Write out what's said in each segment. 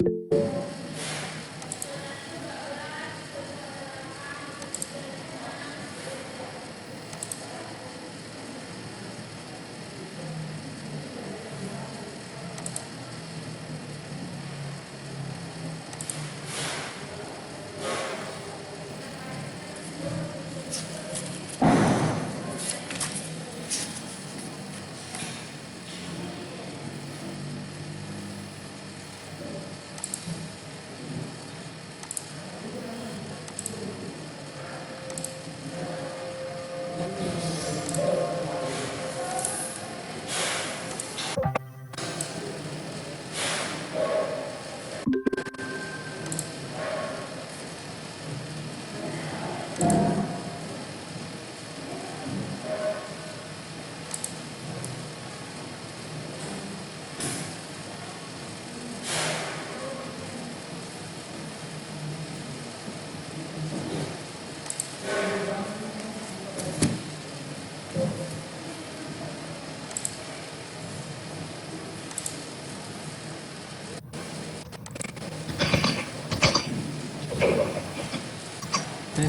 Tes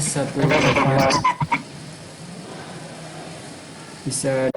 satu bisa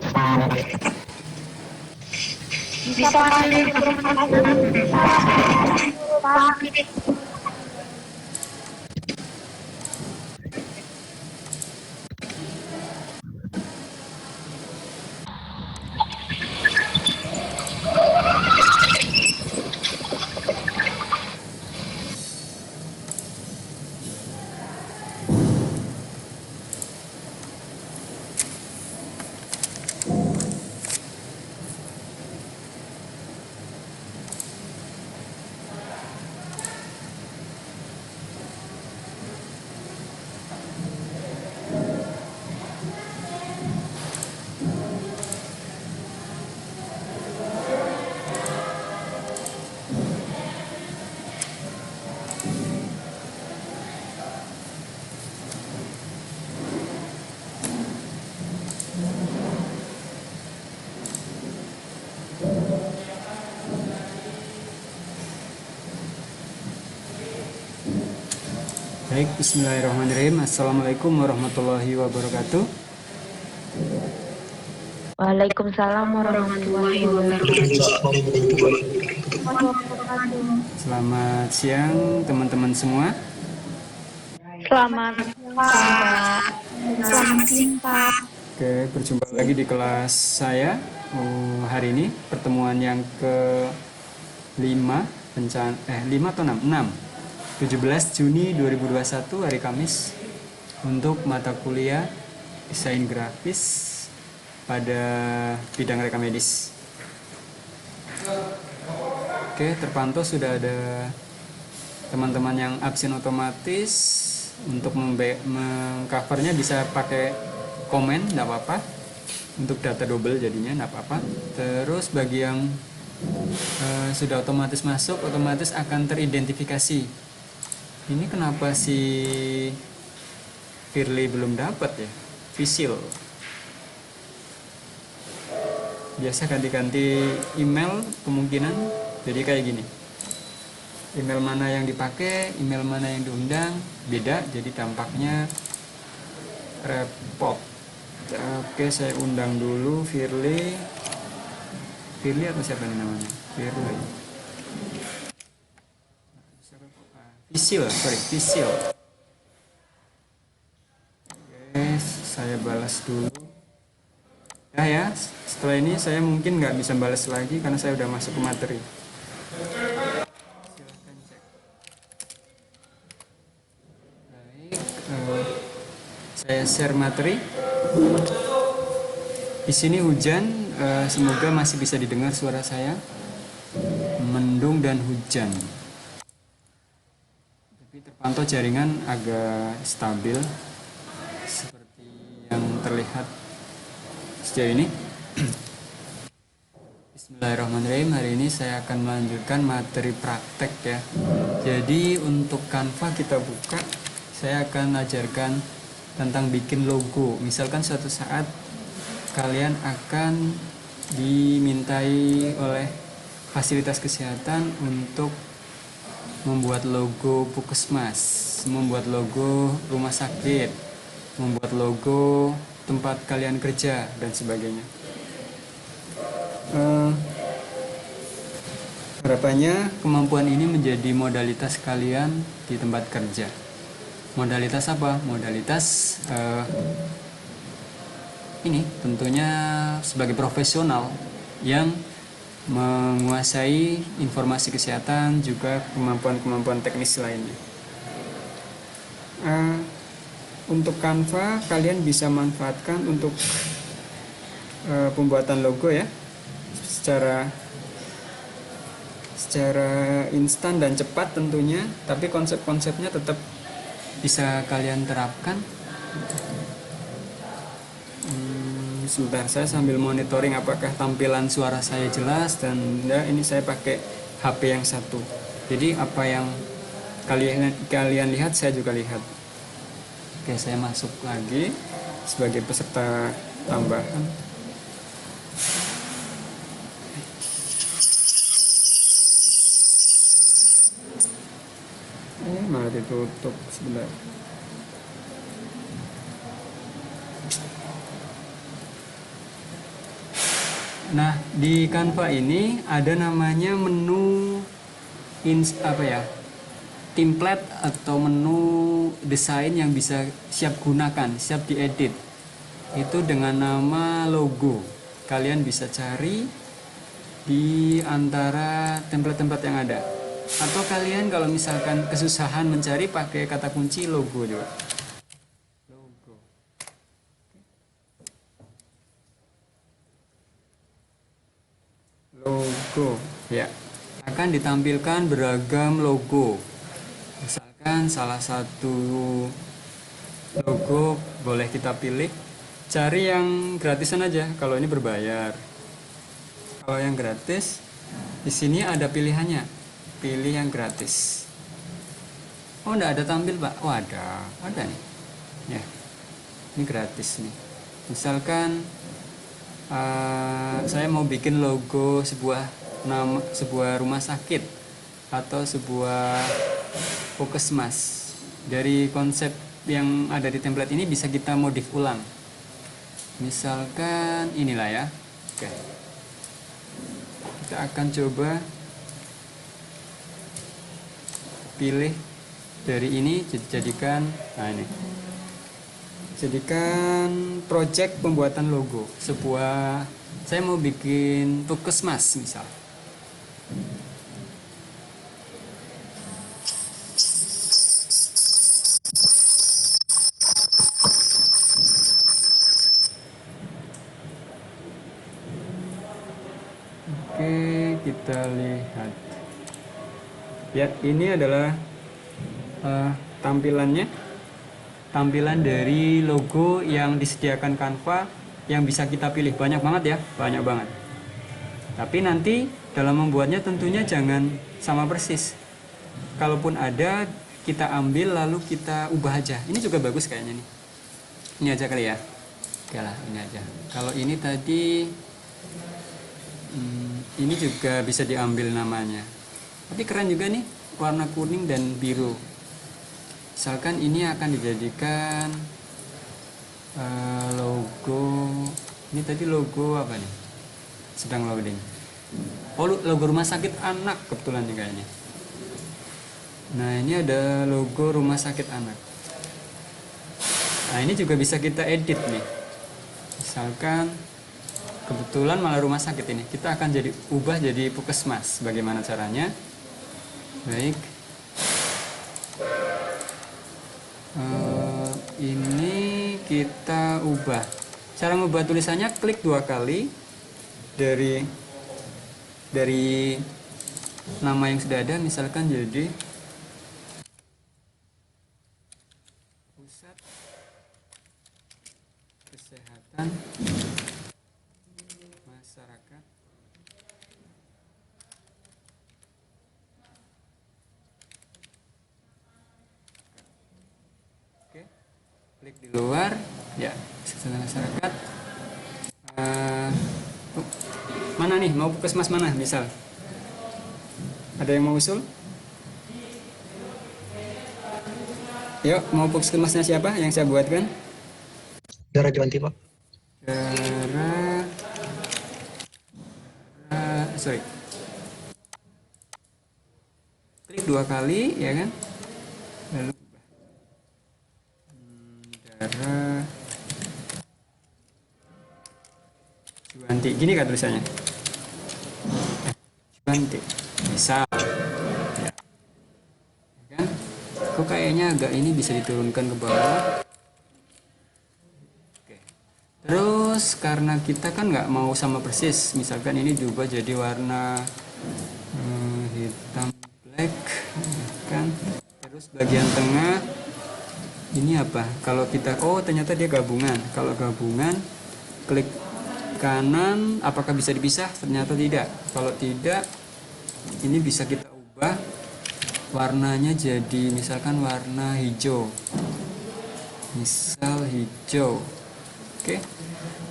baik. Bismillahirrahmanirrahim. Assalamualaikum warahmatullahi wabarakatuh. Waalaikumsalam warahmatullahi wabarakatuh. Selamat siang teman-teman semua. Selamat siang Pak. Oke, berjumpa lagi di kelas saya. Hari ini pertemuan yang ke-5 5 atau 6? 17 Juni 2021 hari Kamis untuk mata kuliah desain grafis pada bidang reka medis. Oke, terpantau sudah ada teman-teman yang absen otomatis. Untuk mengcovernya bisa pakai komen, tidak apa-apa. Untuk data double jadinya tidak apa-apa. Terus bagi yang sudah otomatis masuk, otomatis akan teridentifikasi. Ini kenapa si Firly belum dapat ya? Visil. Biasa ganti-ganti email kemungkinan. Jadi kayak gini. Email mana yang dipakai, email mana yang diundang, beda. Jadi tampaknya repot. Oke, saya undang dulu Firly. Firly atau siapa ini namanya? Firly. Visil. Oke, saya balas dulu. Ya, setelah ini saya mungkin nggak bisa balas lagi karena saya udah masuk ke materi. Silahkan cek. Baik, saya share materi. Di sini hujan, semoga masih bisa didengar suara saya. Mendung dan hujan. Terpantau jaringan agak stabil seperti yang terlihat sejauh ini. Bismillahirrahmanirrahim. Hari ini saya akan melanjutkan materi praktek ya. Jadi untuk Canva kita buka, saya akan ajarkan tentang bikin logo. Misalkan suatu saat kalian akan dimintai oleh fasilitas kesehatan untuk membuat logo puskesmas, membuat logo rumah sakit, membuat logo tempat kalian kerja, dan sebagainya. Harapannya kemampuan ini menjadi modalitas kalian di tempat kerja. Modalitas apa? Modalitas ini tentunya sebagai profesional yang menguasai informasi kesehatan, juga kemampuan-kemampuan teknis lainnya. Untuk Canva kalian bisa manfaatkan untuk pembuatan logo ya, secara instan dan cepat tentunya, tapi konsep-konsepnya tetap bisa kalian terapkan. Sebentar, saya sambil monitoring apakah tampilan suara saya jelas, dan ya, ini saya pakai HP yang satu, jadi apa yang kalian lihat saya juga lihat. Oke, saya masuk lagi sebagai peserta tambahan. Malah ditutup sebentar. Nah, di Canva ini ada namanya menu template atau menu desain yang bisa siap gunakan, siap diedit. Itu dengan nama logo. Kalian bisa cari di antara template-template yang ada. Atau kalian kalau misalkan kesusahan mencari, pakai kata kunci logo juga. Logo ya, akan ditampilkan beragam logo. Misalkan salah satu logo boleh kita pilih, cari yang gratisan aja. Kalau ini berbayar, kalau yang gratis di sini ada pilihannya, pilih yang gratis. Oh, enggak ada tampil pak? Oh, ada nih ya, ini gratis nih. Misalkan saya mau bikin logo sebuah rumah sakit atau sebuah puskesmas. Dari konsep yang ada di template ini bisa kita modif ulang. Misalkan inilah ya. Oke. Kita akan coba pilih dari ini, jadikan jadikan project pembuatan logo sebuah, saya mau bikin puskesmas misal. Oke, kita lihat ya, ini adalah tampilan dari logo yang disediakan Canva yang bisa kita pilih. Banyak banget ya, banyak banget. Tapi nanti dalam membuatnya tentunya jangan sama persis. Kalaupun ada, kita ambil lalu kita ubah aja. Ini juga bagus kayaknya nih. Ini aja kali ya. Oke lah, ini aja. Kalau ini tadi ini juga bisa diambil namanya. Tapi keren juga nih, warna kuning dan biru. Misalkan ini akan dijadikan logo. Ini tadi logo apa nih? Sedang loading. Oh, logo rumah sakit anak kebetulan nih kayaknya. Nah, ini ada logo rumah sakit anak. Nah, ini juga bisa kita edit nih. Misalkan kebetulan malah rumah sakit ini, kita akan ubah jadi puskesmas. Bagaimana caranya? Baik. Ini kita ubah. Cara membuat tulisannya, klik 2 kali dari nama yang sudah ada, misalkan jadi Pusat Kesehatan Masyarakat klik di luar ya, kesehatan masyarakat. Mana nih, mau puskesmas mana misal? Ada yang mau usul? Yuk, mau puskesmasnya siapa yang saya buatkan? Dara Juanti, Pak. Dara, sorry. Klik 2 kali, ya kan? Lalu Dara Juanti. Gini kan tulisannya? Juanti. Misal. Ya. Kan? Kok kayaknya agak ini bisa diturunkan ke bawah. Oke. Terus karena kita kan nggak mau sama persis, misalkan ini diubah jadi warna hitam black, kan? Terus bagian tengah ini apa? Kalau kita, oh ternyata dia gabungan. Kalau gabungan, klik kanan, apakah bisa dipisah? Ternyata tidak. Kalau tidak, ini bisa kita ubah warnanya jadi misalkan warna hijau. Misal hijau. Oke.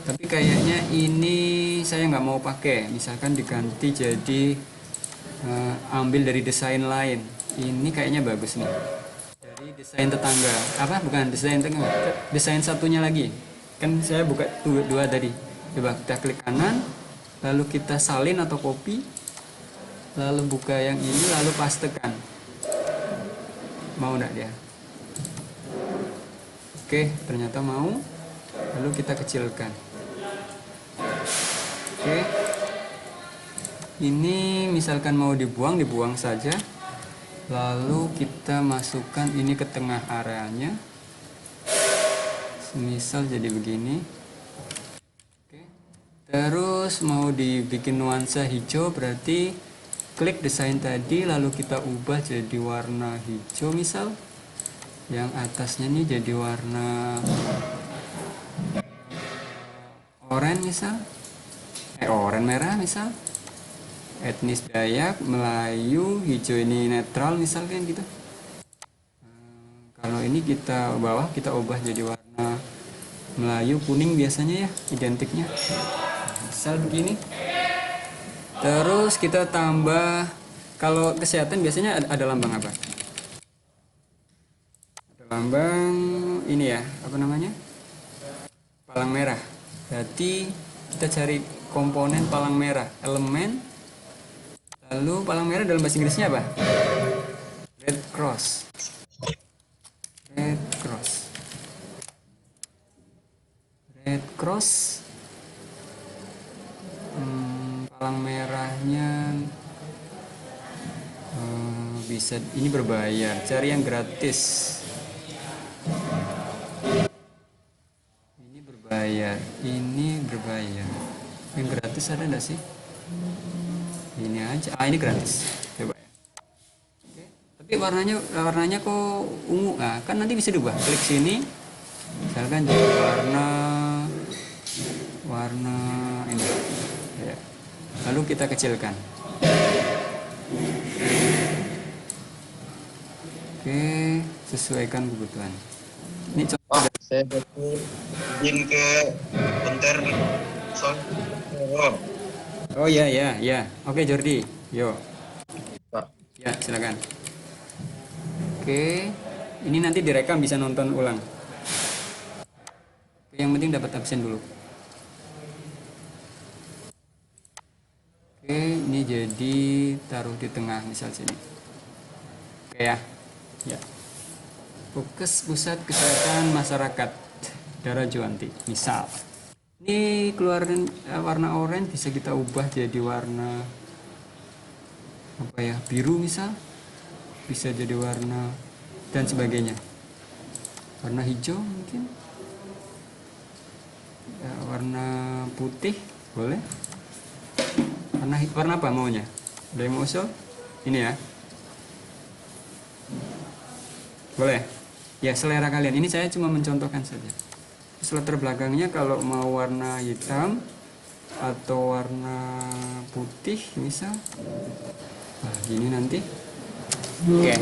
Tapi kayaknya ini saya nggak mau pakai. Misalkan diganti jadi ambil dari desain lain. Ini kayaknya bagus nih. Dari desain tetangga. Apa? Bukan desain tetangga. Desain satunya lagi. Kan saya buka dua tadi. Coba kita klik kanan, lalu kita salin atau copy, lalu buka yang ini, lalu pastekan. Mau enggak dia? Oke, ternyata mau. Lalu kita kecilkan. Oke. Ini misalkan mau dibuang, dibuang saja. Lalu kita masukkan ini ke tengah areanya. Misal jadi begini. Oke. Terus mau dibikin nuansa hijau, berarti klik desain tadi, lalu kita ubah jadi warna hijau misal. Yang atasnya nih jadi warna oranye misal. Oranye merah misal. Etnis Dayak, Melayu, hijau ini netral misalkan gitu. Kalau ini kita bawah kita ubah jadi warna Melayu kuning biasanya ya, identiknya. Misal begini. Terus kita tambah, kalau kesehatan biasanya ada lambang apa? Ada lambang ini ya, apa namanya? Palang merah. Berarti kita cari komponen palang merah, elemen. Lalu palang merah dalam bahasa Inggrisnya apa? Red Cross. Red Cross. Red Cross. Palang merahnya bisa, ini berbayar. Cari yang gratis. Ini berbayar. Ini berbayar. Yang gratis ada nggak sih? Ini aja, ini gratis, coba ya. Oke. Tapi warnanya kok ungu, nah kan nanti bisa diubah. Klik sini, misalkan jadi warna ini, ya. Lalu kita kecilkan. Oke, sesuaikan kebutuhan. Ini contoh. Saya butuh izin ke bentar soal. Oh ya. Oke Jordi, yo. Pak. Ya silakan. Oke, ini nanti direkam bisa nonton ulang. Oke, yang penting dapat absen dulu. Oke, ini jadi taruh di tengah misal sini. Oke ya. Fokus Pusat Kesehatan Masyarakat Dara Juanti, misal. Ini keluarin warna oranye bisa kita ubah jadi warna apa ya, biru misal, bisa jadi warna dan sebagainya, warna hijau mungkin ya, warna putih boleh, warna apa maunya, ada yang mau usul ini ya, boleh ya, selera kalian. Ini saya cuma mencontohkan saja. Latar belakangnya kalau mau warna hitam atau warna putih misal, nah gini nanti. Oke.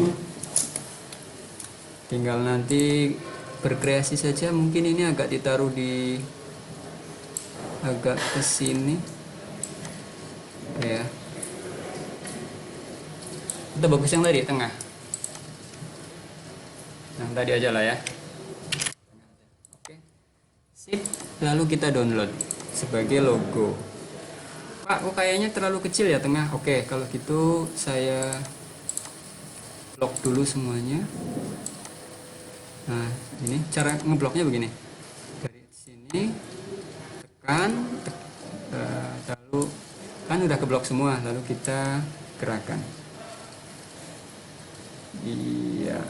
Tinggal nanti berkreasi saja. Mungkin ini agak ditaruh di agak ke sini ya. Kita bagus yang tadi tengah. Nah, tadi aja lah ya. Oke. Sip. Lalu kita download sebagai logo. Pak, kok kayaknya terlalu kecil ya tengah. Oke, kalau gitu saya blok dulu semuanya. Nah, ini cara ngebloknya begini. Dari sini tekan, lalu kan udah keblok semua, lalu kita gerakan. Iya.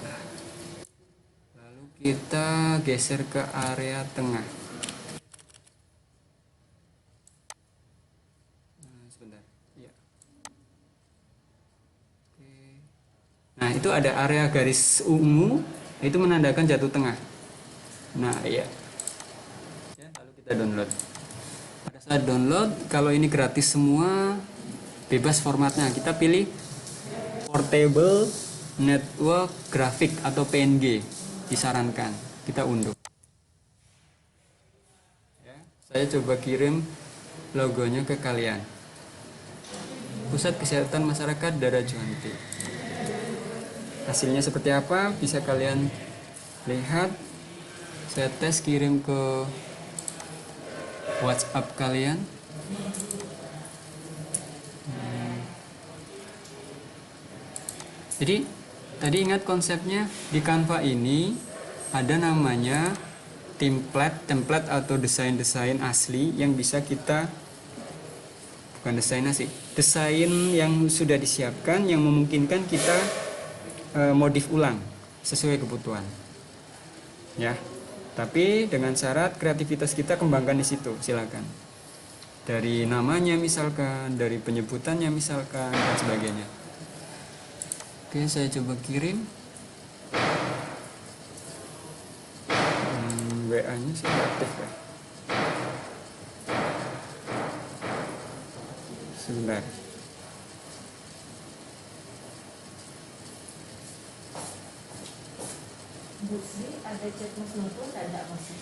Lalu kita geser ke area tengah. Nah, sebentar. Iya. Oke. Nah, itu ada area garis ungu, itu menandakan jatuh tengah. Nah, iya. Ya, lalu kita download. Pada saat download, kalau ini gratis semua, bebas formatnya. Kita pilih Portable Network Graphic atau PNG, disarankan. Kita unduh. Ya, saya coba kirim logonya ke kalian. Pusat Kesehatan Masyarakat Darajuanti. Hasilnya seperti apa bisa kalian lihat. Saya tes kirim ke WhatsApp kalian. Jadi tadi ingat konsepnya di Canva ini ada namanya template atau desain asli yang bisa kita, bukan desain asli, desain yang sudah disiapkan yang memungkinkan kita modif ulang sesuai kebutuhan. Ya. Tapi dengan syarat kreativitas kita kembangkan di situ, silakan. Dari namanya misalkan, dari penyebutannya misalkan dan sebagainya. Oke, saya coba kirim. WA-nya sih aktif ya. Sebentar. Bu Sri, ada chat Mas Noto nggak ada masih?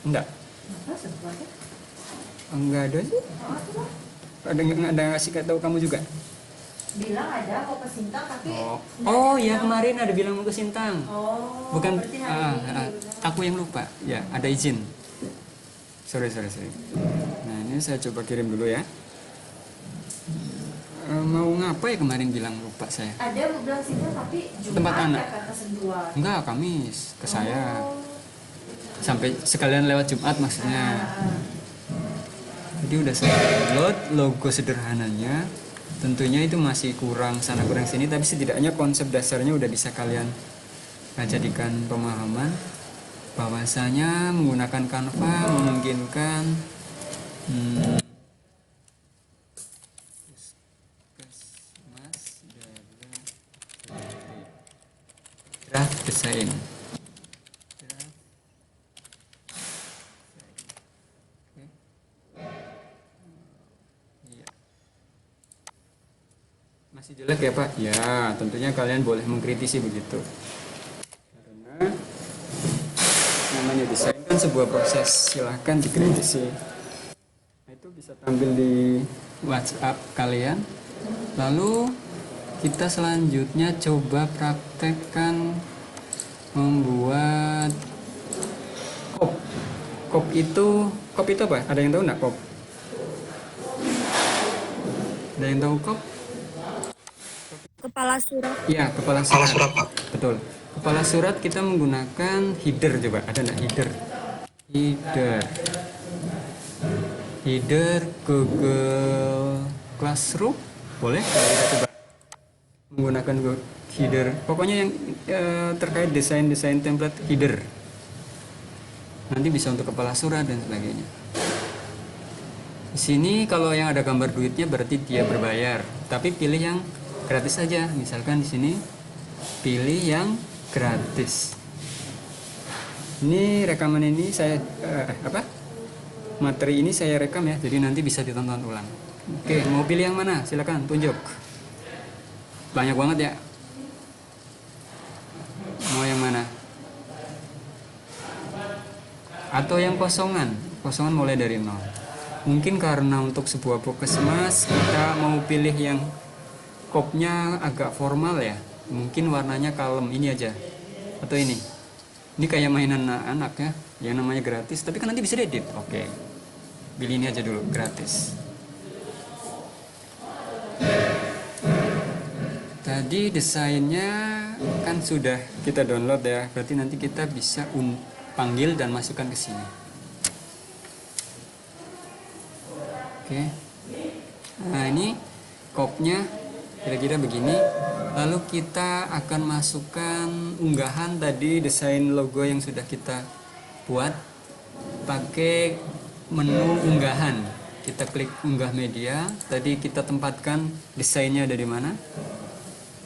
Enggak. Kenapa sebenarnya? Enggak ada sih. Ada ngasih tahu kamu juga? Bilang ada mau ke Sintang tapi Oh ya, kemarin ada bilang mau ke Sintang. Oh, Bukan berarti hari ini. aku yang lupa. Ya, ada izin. Sorry. Nah, ini saya coba kirim dulu ya. Mau ngapa ya kemarin bilang lupa saya. Ada bilang Sintang tapi Jumat Tempat anak. ya kata Sentua. Enggak, Kamis ke saya. Sampai sekalian lewat Jumat maksudnya. Jadi udah saya download logo sederhananya. Tentunya itu masih kurang sana kurang sini, tapi setidaknya konsep dasarnya udah bisa kalian jadikan pemahaman bahwasanya menggunakan Canva memungkinkan draft desain. Masih jelek ya Pak? Ya, tentunya kalian boleh mengkritisi begitu. Karena namanya desain kan sebuah proses, silahkan dikritisi. Nah, itu bisa tampil di WhatsApp kalian. Lalu kita selanjutnya coba praktekkan membuat kop. Kop itu apa? Ada yang tahu nggak kop? Ada yang tahu kop? Kepala surat. Iya, kepala surat Pak. Betul. Kepala surat kita menggunakan header, coba ada nggak header? Header Google Classroom, boleh? Kita coba menggunakan header. Pokoknya yang terkait desain template header. Nanti bisa untuk kepala surat dan sebagainya. Di sini kalau yang ada gambar duitnya berarti dia berbayar, tapi pilih yang gratis saja. Misalkan di sini pilih yang gratis. Ini rekaman ini saya materi ini saya rekam ya, jadi nanti bisa ditonton ulang. Oke, mau pilih yang mana? Silakan tunjuk. Banyak banget ya. Mau yang mana? Atau yang kosongan? Kosongan mulai dari nol. Mungkin karena untuk sebuah puskesmas kita mau pilih yang kopnya agak formal ya, mungkin warnanya kalem, ini aja atau ini Ini kayak mainan anak ya, yang namanya gratis, tapi kan nanti bisa diedit. Oke, pilih ini aja dulu, gratis. Tadi desainnya kan sudah kita download ya, berarti nanti kita bisa panggil dan masukkan ke sini. Oke, nah ini kopnya kira-kira begini. Lalu kita akan masukkan unggahan tadi, desain logo yang sudah kita buat pakai menu unggahan. Kita klik unggah media. Tadi kita tempatkan desainnya ada di mana.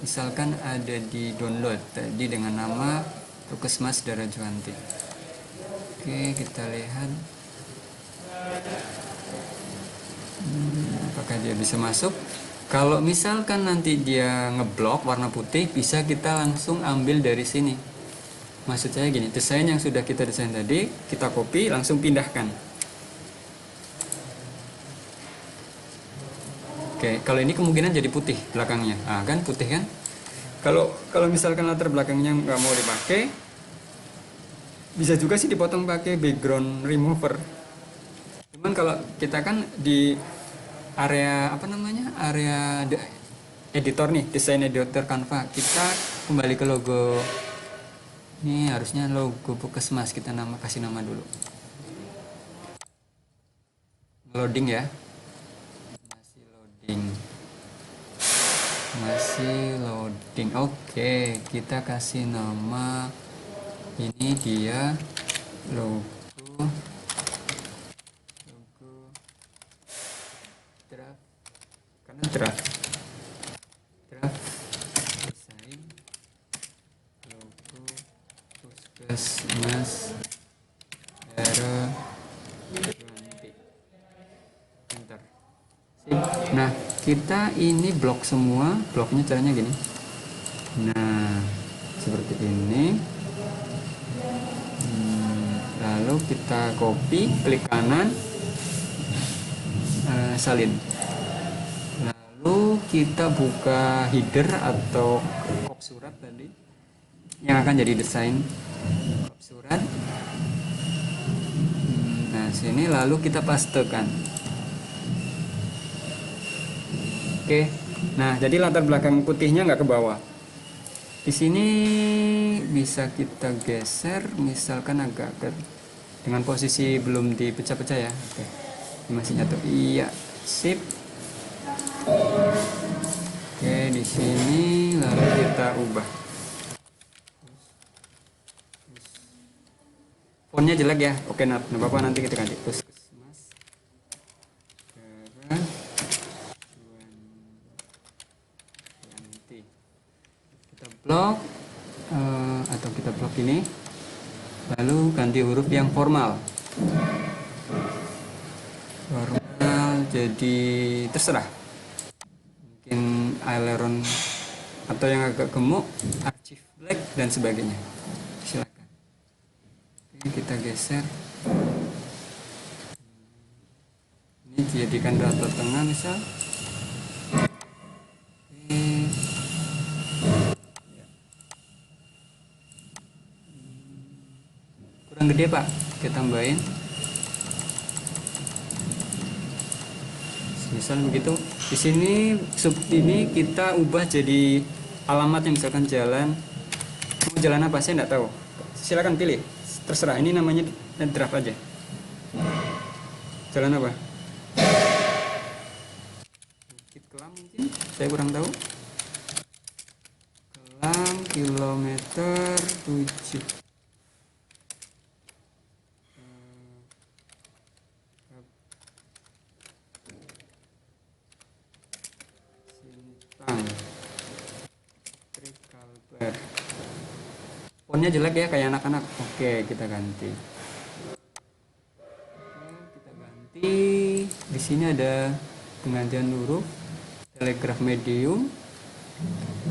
Misalkan ada di download tadi dengan nama Puskesmas Darajuwanti. Oke, kita lihat apakah dia bisa masuk. Kalau misalkan nanti dia ngeblok warna putih, bisa kita langsung ambil dari sini. Maksud saya gini, desain yang sudah kita desain tadi, kita copy, langsung pindahkan. Oke, kalau ini kemungkinan jadi putih belakangnya. Ah, kan putih kan? Kalau misalkan latar belakangnya nggak mau dipakai, bisa juga sih dipotong pakai background remover. Cuman kalau kita kan di area apa namanya, area editor nih, desain editor Canva, kita kembali ke logo. Ini harusnya logo Puskesmas, kita kasih nama dulu. Loading ya, masih loading. Oke, kita kasih nama, ini dia logo draft, karena draft desain logo Puskesmas Darajuwanti. Enter. Sip. Nah, kita ini blok semua. Bloknya caranya gini. Nah, seperti ini. Lalu kita copy, klik kanan, salin. Lalu kita buka header atau kop surat tadi yang akan jadi desain kop surat. Nah, sini lalu kita pastekan. Oke. Nah, jadi latar belakang putihnya nggak ke bawah. Di sini bisa kita geser, misalkan agak ke dengan posisi belum dipecah-pecah ya. Oke. Ini masih nyatu. Iya, sip. Oke, di sini lalu kita ubah. Fontnya jelek ya. Oke, nggak apa-apa, nanti kita ganti. Puskesmas Darajuwanti. Kita blok atau kita blok ini, lalu ganti huruf yang formal. Jadi terserah, mungkin aileron atau yang agak gemuk, archive black dan sebagainya, silakan. Oke, kita geser. Ini dijadikan rata tengah misal. Oke. Kurang gede pak, kita tambahin. Misal begitu. Di sini sub ini kita ubah jadi alamat, yang misalkan jalan. Mau jalan apa saya nggak tahu. Silakan pilih. Terserah. Ini namanya draft aja. Jalan apa? Bukit Kelam mungkin. Saya kurang tahu. Kelam kilometer 7. Fontnya jelek ya, kayak anak-anak. Oke, kita ganti. Di sini ada penggantian huruf, telegraf medium.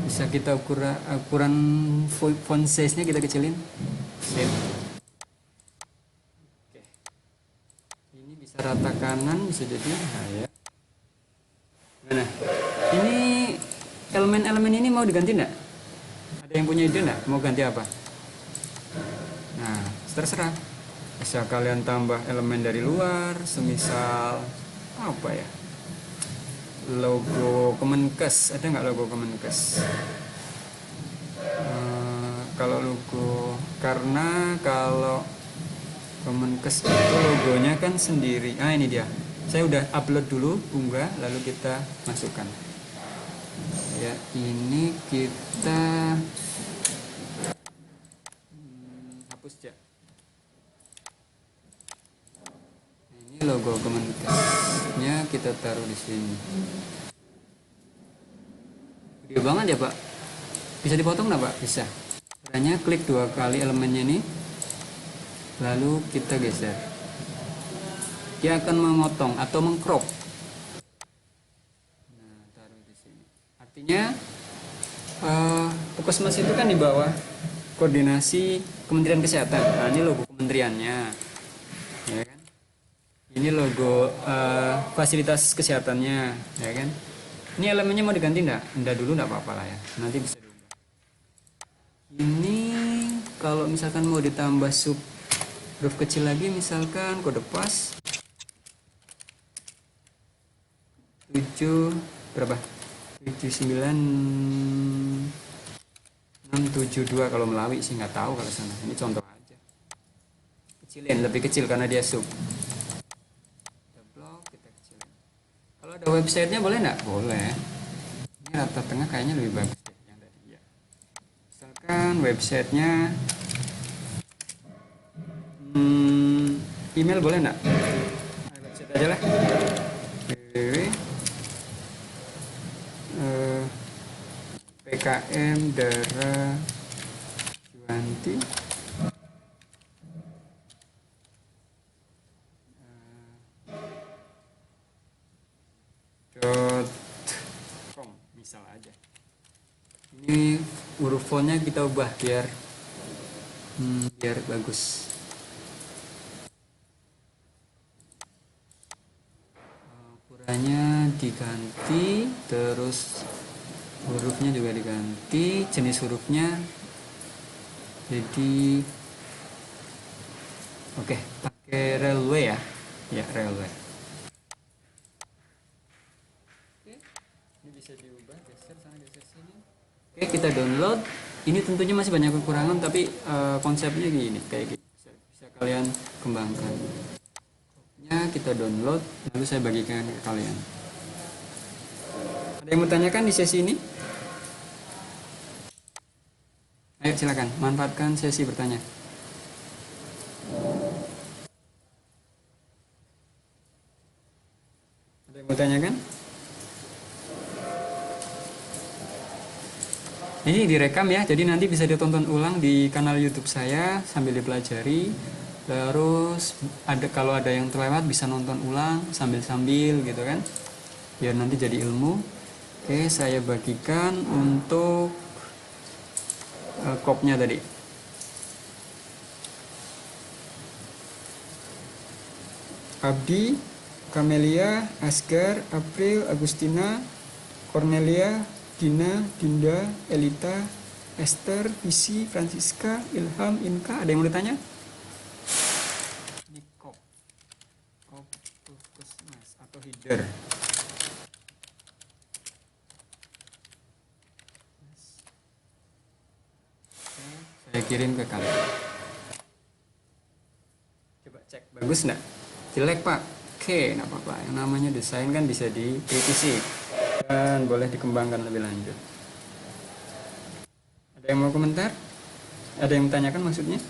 Bisa kita ukuran font size-nya kita kecilin. Sip. Oke. Ini bisa rata kanan, bisa jadi. Nah, ya. Nah, ini elemen-elemen ini mau diganti enggak? Ada yang punya ide enggak? Mau ganti apa? terserah. Bisa kalian tambah elemen dari luar, semisal apa ya, logo Kemenkes. Ada nggak logo Kemenkes? Kalau logo, karena kalau Kemenkes itu logonya kan sendiri. Ini dia, saya udah upload dulu, unggah, lalu kita masukkan ya. Ini kita hapus ya. Ini logo Kemenkesnya kita taruh di sini. Gede banget ya Pak, bisa dipotong nggak Pak? Bisa. Caranya klik 2 kali elemennya ini, lalu kita geser. Dia akan memotong atau mengcrop. Nah, taruh di sini. Artinya Puskesmas itu kan di bawah koordinasi Kementerian Kesehatan. Nah, ini logo kementeriannya, ya kan? Ini logo fasilitas kesehatannya, ya kan? Ini elemennya mau diganti enggak? Enggak dulu enggak apa-apa lah ya. Nanti bisa diubah. Ini kalau misalkan mau ditambah sub huruf kecil lagi, misalkan kode pas 7 berapa? 79672 kalau Melawi sih, nggak tahu kalau sana. Ini contoh aja. Kecilin, lebih kecil karena dia sub. Kita blok, kita kecilin. Kalau ada websitenya boleh nggak? Boleh. Ini rata tengah kayaknya lebih bagus deh yang tadi ya. Misalkan websitenya email boleh nggak? Website aja lah. PKM Dara Juanti .com misal aja. Ini huruf fontnya kita ubah biar bagus. Ukurannya diganti, terus hurufnya juga diganti, jenis hurufnya. Jadi oke, pakai railway ya. Ya, railway. Oke, ini bisa diubah, geser sana, geser sini. Oke, kita download. Ini tentunya masih banyak kekurangan, tapi konsepnya gini, kayak gitu. Bisa kalian kembangkan. Kita download, lalu saya bagikan ke kalian. Ada yang mau tanyakan di sesi ini? Ayo silakan, manfaatkan sesi bertanya. Ada yang mau tanyakan? Ini direkam ya, jadi nanti bisa ditonton ulang di kanal YouTube saya sambil dipelajari. Terus kalau ada yang terlewat bisa nonton ulang sambil-sambil gitu kan, biar nanti jadi ilmu. Oke, saya bagikan untuk kopnya tadi. Abdi, Kamelia, Asgar, April, Agustina, Cornelia, Dina, Dinda, Elita, Esther, Visi, Francisca, Ilham, Inka. Ada yang mau ditanya? Ini kop Puskesmas atau header. Saya kirim ke kalian. Coba cek, bagus nggak? Jelek Pak? Oke, nggak apa-apa. Yang namanya desain kan bisa dikritisi dan boleh dikembangkan lebih lanjut. Ada yang mau komentar? Ada yang tanyakan maksudnya?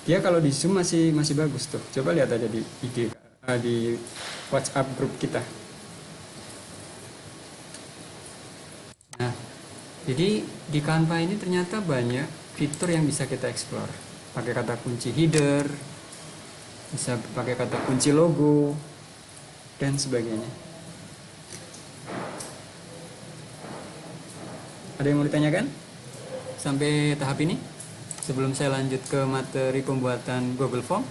Dia kalau di Zoom masih bagus tuh. Coba lihat aja di IG, di WhatsApp grup kita. Nah, jadi di Canva ini ternyata banyak fitur yang bisa kita explore. Pakai kata kunci header, bisa pakai kata kunci logo, dan sebagainya. Ada yang mau ditanyakan sampai tahap ini? Sebelum saya lanjut ke materi pembuatan Google Form.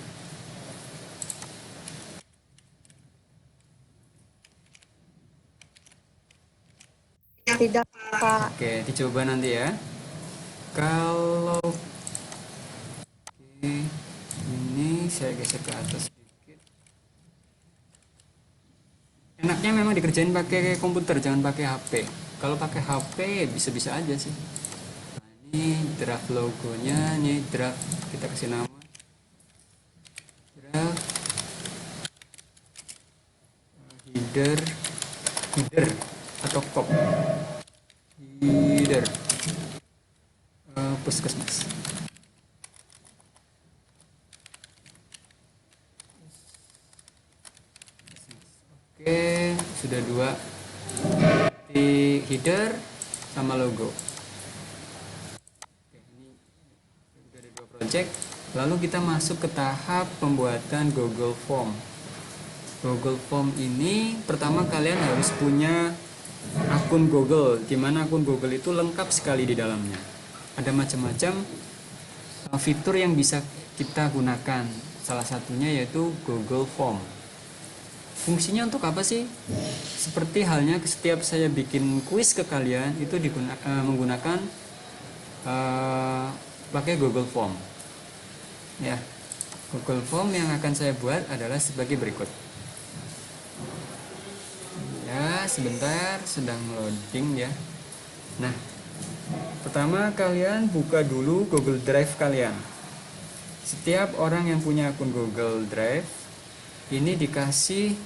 Ya. Tidak, Pak. Oke, dicoba nanti ya. Kalau ini saya geser ke atas sedikit. Enaknya memang dikerjain pakai komputer, jangan pakai HP. Kalau pakai HP bisa-bisa aja sih. Nah, ini draft logonya, ini draft, kita kasih nama draft header atau cop header puskesmas. Oke, sudah 2 di header sama logo. Oke, ini sudah ada 2 project. Lalu kita masuk ke tahap pembuatan Google Form. Google Form ini pertama kalian harus punya akun Google, di mana akun Google itu lengkap sekali di dalamnya. Ada macam-macam fitur yang bisa kita gunakan. Salah satunya yaitu Google Form. Fungsinya untuk apa sih? Seperti halnya setiap saya bikin kuis ke kalian itu menggunakan pakai Google Form. Ya, Google Form yang akan saya buat adalah sebagai berikut. Ya, sebentar, sedang loading ya. Nah, pertama kalian buka dulu Google Drive kalian. Setiap orang yang punya akun Google Drive ini dikasih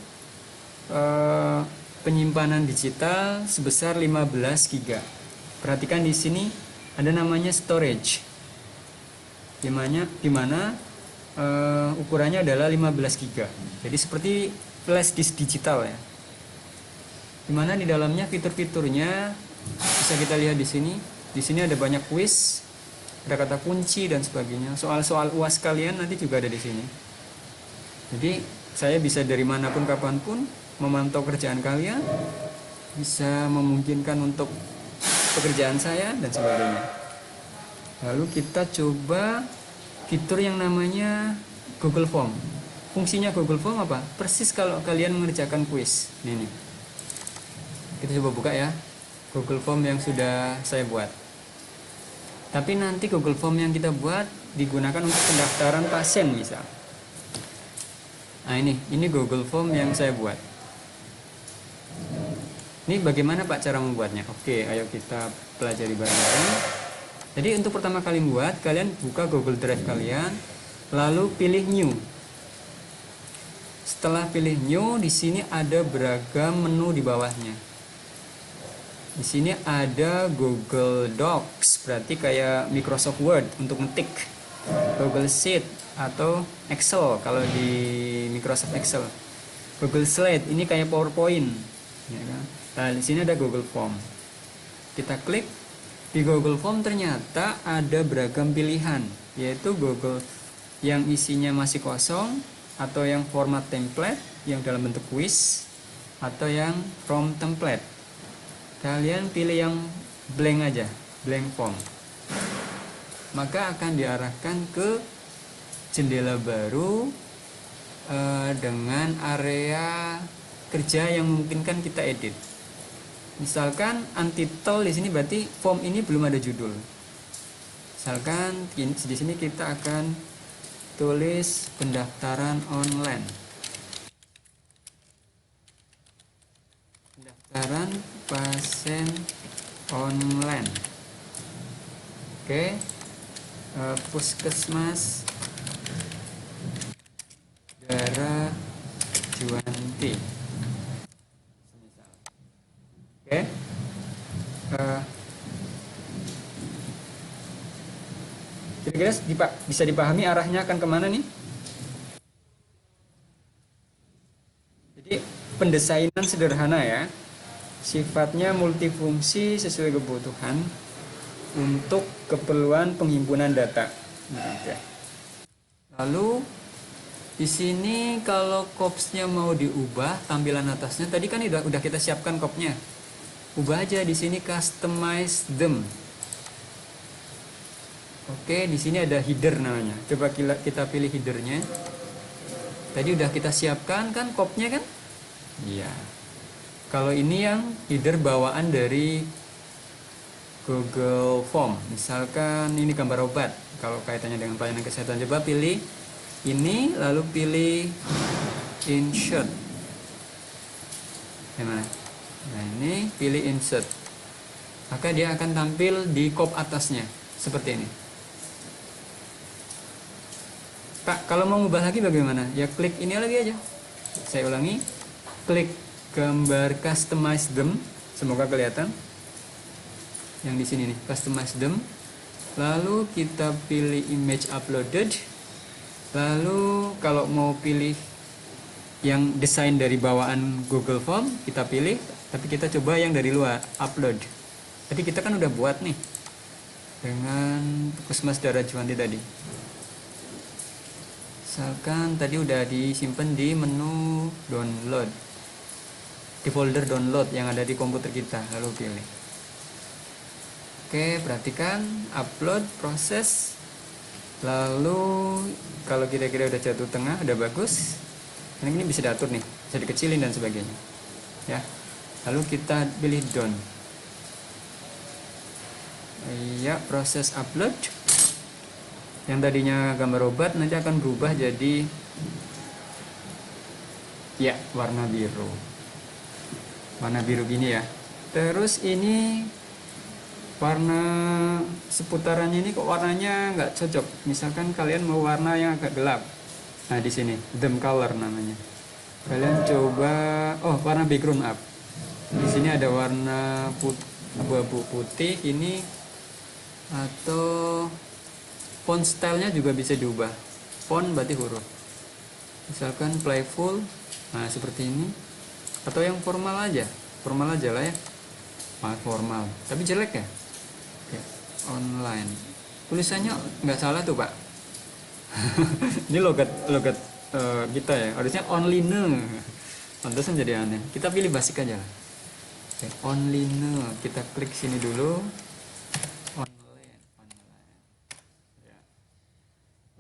penyimpanan digital sebesar 15 GB. Perhatikan di sini ada namanya storage. Di mana ukurannya adalah 15 GB. Jadi seperti flash disk digital ya. Dimana di dalamnya fitur-fiturnya bisa kita lihat di sini. Di sini ada banyak quiz, ada kata kunci dan sebagainya. Soal-soal UAS kalian nanti juga ada di sini. Jadi saya bisa dari manapun kapanpun memantau kerjaan kalian, bisa memungkinkan untuk pekerjaan saya dan sebagainya. Lalu kita coba fitur yang namanya Google Form. Fungsinya Google Form apa? Persis kalau kalian mengerjakan kuis. Ini. Kita coba buka ya Google Form yang sudah saya buat. Tapi nanti Google Form yang kita buat digunakan untuk pendaftaran pasien misal. Nah ini Google Form yang saya buat. Ini bagaimana Pak cara membuatnya? Oke, ayo kita pelajari bareng-bareng. Jadi untuk pertama kali buat, kalian buka Google Drive kalian, lalu pilih New. Setelah pilih New, di sini ada beragam menu di bawahnya. Di sini ada Google Docs, berarti kayak Microsoft Word untuk ngetik. Google Sheet atau Excel kalau di Microsoft Excel. Google Slide ini kayak PowerPoint. Ya kan? Nah, di sini ada Google Form. Kita klik di Google Form, ternyata ada beragam pilihan, yaitu Google yang isinya masih kosong, atau yang format template yang dalam bentuk quiz, atau yang from template. Kalian pilih yang blank aja, blank form. Maka akan diarahkan ke jendela baru dengan area kerja yang memungkinkan kita edit. Misalkan untitled di sini berarti form ini belum ada judul. Misalkan di sini kita akan tulis pendaftaran online. Pendaftaran pasien online. Oke. Puskesmas Dara Juwanti. Oke. Kira-kira bisa dipahami arahnya akan kemana nih? Jadi pendesainan sederhana ya, sifatnya multifungsi sesuai kebutuhan untuk keperluan penghimpunan data. Oke. Lalu di sini kalau kopsnya mau diubah tampilan atasnya, tadi kan udah kita siapkan kopnya. Ubah aja di sini customize them. Oke, di sini ada header namanya. Coba kita pilih headernya. Tadi udah kita siapkan kan kopnya kan? Iya. Kalau ini yang header bawaan dari Google Form. Misalkan ini gambar obat, kalau kaitannya dengan pelayanan kesehatan, coba pilih ini, lalu pilih insert. Gimana? Nah, ini pilih insert, maka dia akan tampil di kop atasnya seperti ini. Pak, kalau mau ngubah lagi bagaimana? Ya klik ini lagi aja. Saya ulangi, klik gambar customize them, semoga kelihatan. Yang di sini nih, customize them. Lalu kita pilih image uploaded. Lalu kalau mau pilih yang desain dari bawaan Google Form, kita pilih. Tapi kita coba yang dari luar, upload. Tadi kita kan udah buat nih dengan Puskesmas Daerah Juwanti tadi. Misalkan tadi udah disimpan di menu download, di folder download yang ada di komputer kita. Lalu pilih. Oke, perhatikan upload proses. Lalu kalau kira-kira udah jatuh tengah, udah bagus. Ini bisa diatur nih, bisa dikecilin dan sebagainya. Ya. Lalu kita pilih done. Iya, proses upload. Yang tadinya gambar obat nanti akan berubah jadi ya warna biru. Warna biru gini ya. Terus ini warna seputarannya ini kok warnanya nggak cocok. Misalkan kalian mau warna yang agak gelap. Nah di sini dim color namanya. Kalian coba, oh warna background up. Di sini ada warna abu-abu putih ini, atau font stylenya juga bisa diubah. Font berarti huruf. Misalkan playful, nah seperti ini. Atau yang formal aja lah ya. Formal, tapi jelek ya. Oke, online. Tulisannya nggak salah tuh Pak. Ini logat kita ya. Harusnya online. Pantesan jadi aneh. Kita pilih basic aja lah. Oke, online. Kita klik sini dulu. Online. Ya.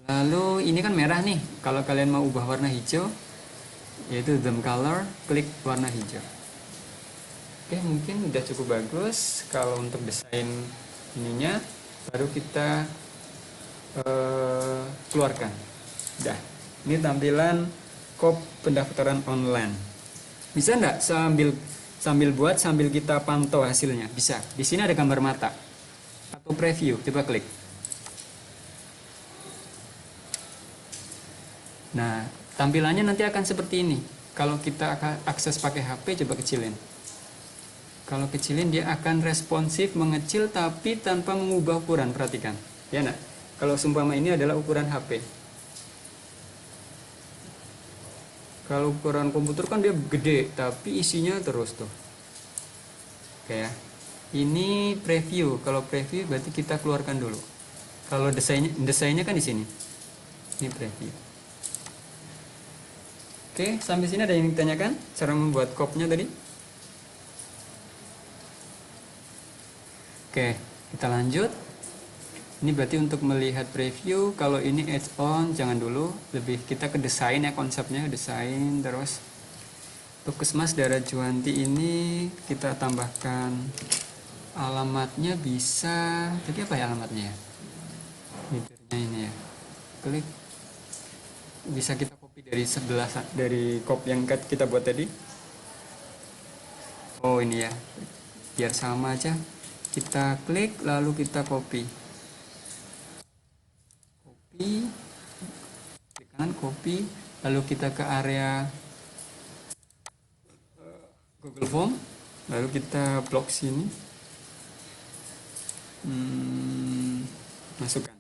Lalu ini kan merah nih. Kalau kalian mau ubah warna hijau, yaitu theme color, klik warna hijau. Oke, mungkin udah cukup bagus. Kalau untuk desain ininya, baru kita keluarkan. Udah, ini tampilan kop pendaftaran online. Bisa nggak sambil buat sambil kita pantau hasilnya? Bisa. Di sini ada gambar mata atau preview. Coba klik. Nah, tampilannya nanti akan seperti ini. Kalau kita akan akses pakai HP, coba kecilin. Kalau kecilin dia akan responsif, mengecil tapi tanpa mengubah ukuran. Perhatikan, ya nak. Kalau seumpama ini adalah ukuran HP. Kalau ukuran komputer kan dia gede, tapi isinya terus tuh. Oke ya. Ini preview. Kalau preview berarti kita keluarkan dulu. Kalau desainnya kan di sini. Ini preview. Oke, sampai sini ada yang ditanyakan? Cara membuat kopnya tadi? Oke, kita lanjut. Ini berarti untuk melihat preview. Kalau ini add-on jangan dulu, lebih kita ke desain ya, konsepnya desain. Terus Puskesmas Daerah Juwanti ini kita tambahkan alamatnya, bisa tadi apa ya alamatnya ya, bibirnya ini ya, klik. Bisa kita copy dari sebelah, dari kop yang kita buat tadi. Oh ini ya, biar sama aja. Kita klik lalu kita copy, klik kanan copy, lalu kita ke area Google Form, lalu kita blok sini, masukkan.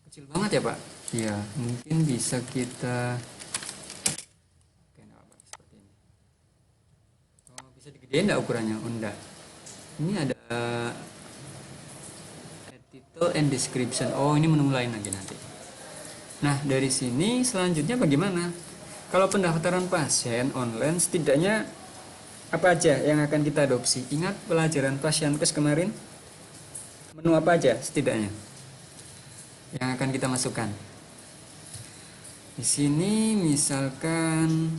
Kecil banget ya Pak? Iya, mungkin bisa kita seperti ini. Oh, bisa digedein nggak ukurannya? Oh, enggak. Ini ada title and description. Oh, ini menu lain lagi nanti. Nah, dari sini selanjutnya bagaimana? Kalau pendaftaran pasien online, setidaknya apa aja yang akan kita adopsi? Ingat pelajaran Pasienkes kemarin? Menu apa aja setidaknya yang akan kita masukkan? Di sini misalkan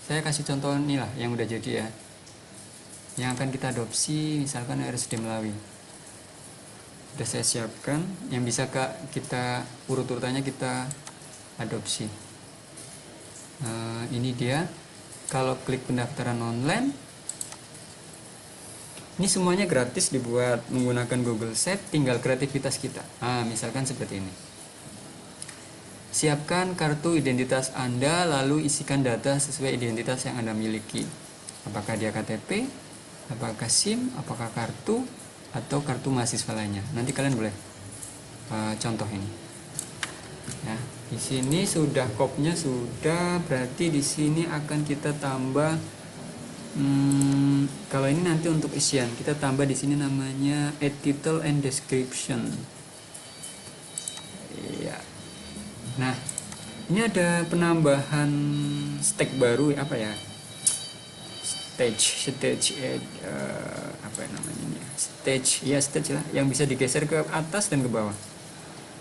saya kasih contoh inilah yang udah jadi ya. yang akan kita adopsi, misalkan RSUD Melawi. Sudah saya siapkan, yang bisa kita urut-urutannya kita adopsi. Ini dia. Kalau klik pendaftaran online, ini semuanya gratis dibuat menggunakan Google Sheet, tinggal kreativitas kita. Misalkan seperti ini. Siapkan kartu identitas Anda, lalu isikan data sesuai identitas yang Anda miliki. Apakah dia KTP, apakah SIM, apakah kartu, atau kartu mahasiswa lainnya. Nanti kalian boleh contoh ini. Ya, di sini sudah kopnya sudah, berarti di sini akan kita tambah. Kalau ini nanti untuk isian, kita tambah di sini namanya add title and description. Iya. Nah, ini ada penambahan stage baru, apa ya? Stage apa namanya ini? Stage lah, yang bisa digeser ke atas dan ke bawah.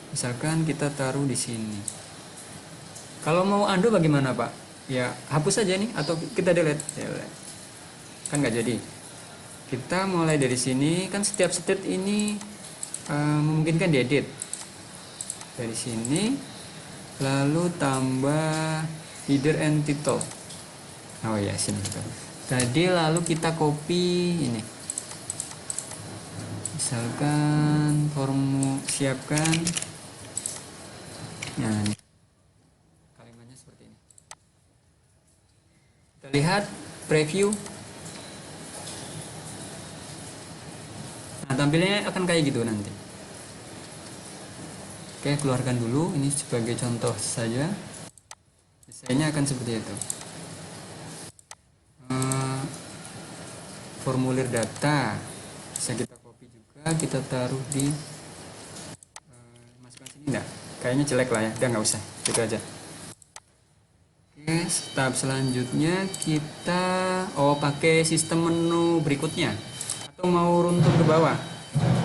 Misalkan kita taruh di sini. Kalau mau undo bagaimana, Pak? Ya, hapus saja nih atau kita delete. Kan nggak jadi. Kita mulai dari sini, kan setiap state ini memungkinkan diedit. Dari sini, lalu tambah header and title. Oh ya, sini gitu. Tadi lalu kita copy ini. Misalkan siapkan. Nah, ini. Kalimatnya seperti ini. Kita lihat preview. Nah, tampilnya akan kayak gitu nanti. Oke, keluarkan dulu. Ini sebagai contoh saja. Desainnya akan seperti itu. Formulir data bisa kita copy juga, kita taruh di masukkan sini enggak? Kayaknya jelek lah ya, udah nggak usah, gitu aja. Oke, tahap selanjutnya kita pakai sistem menu berikutnya, atau mau runtun ke bawah.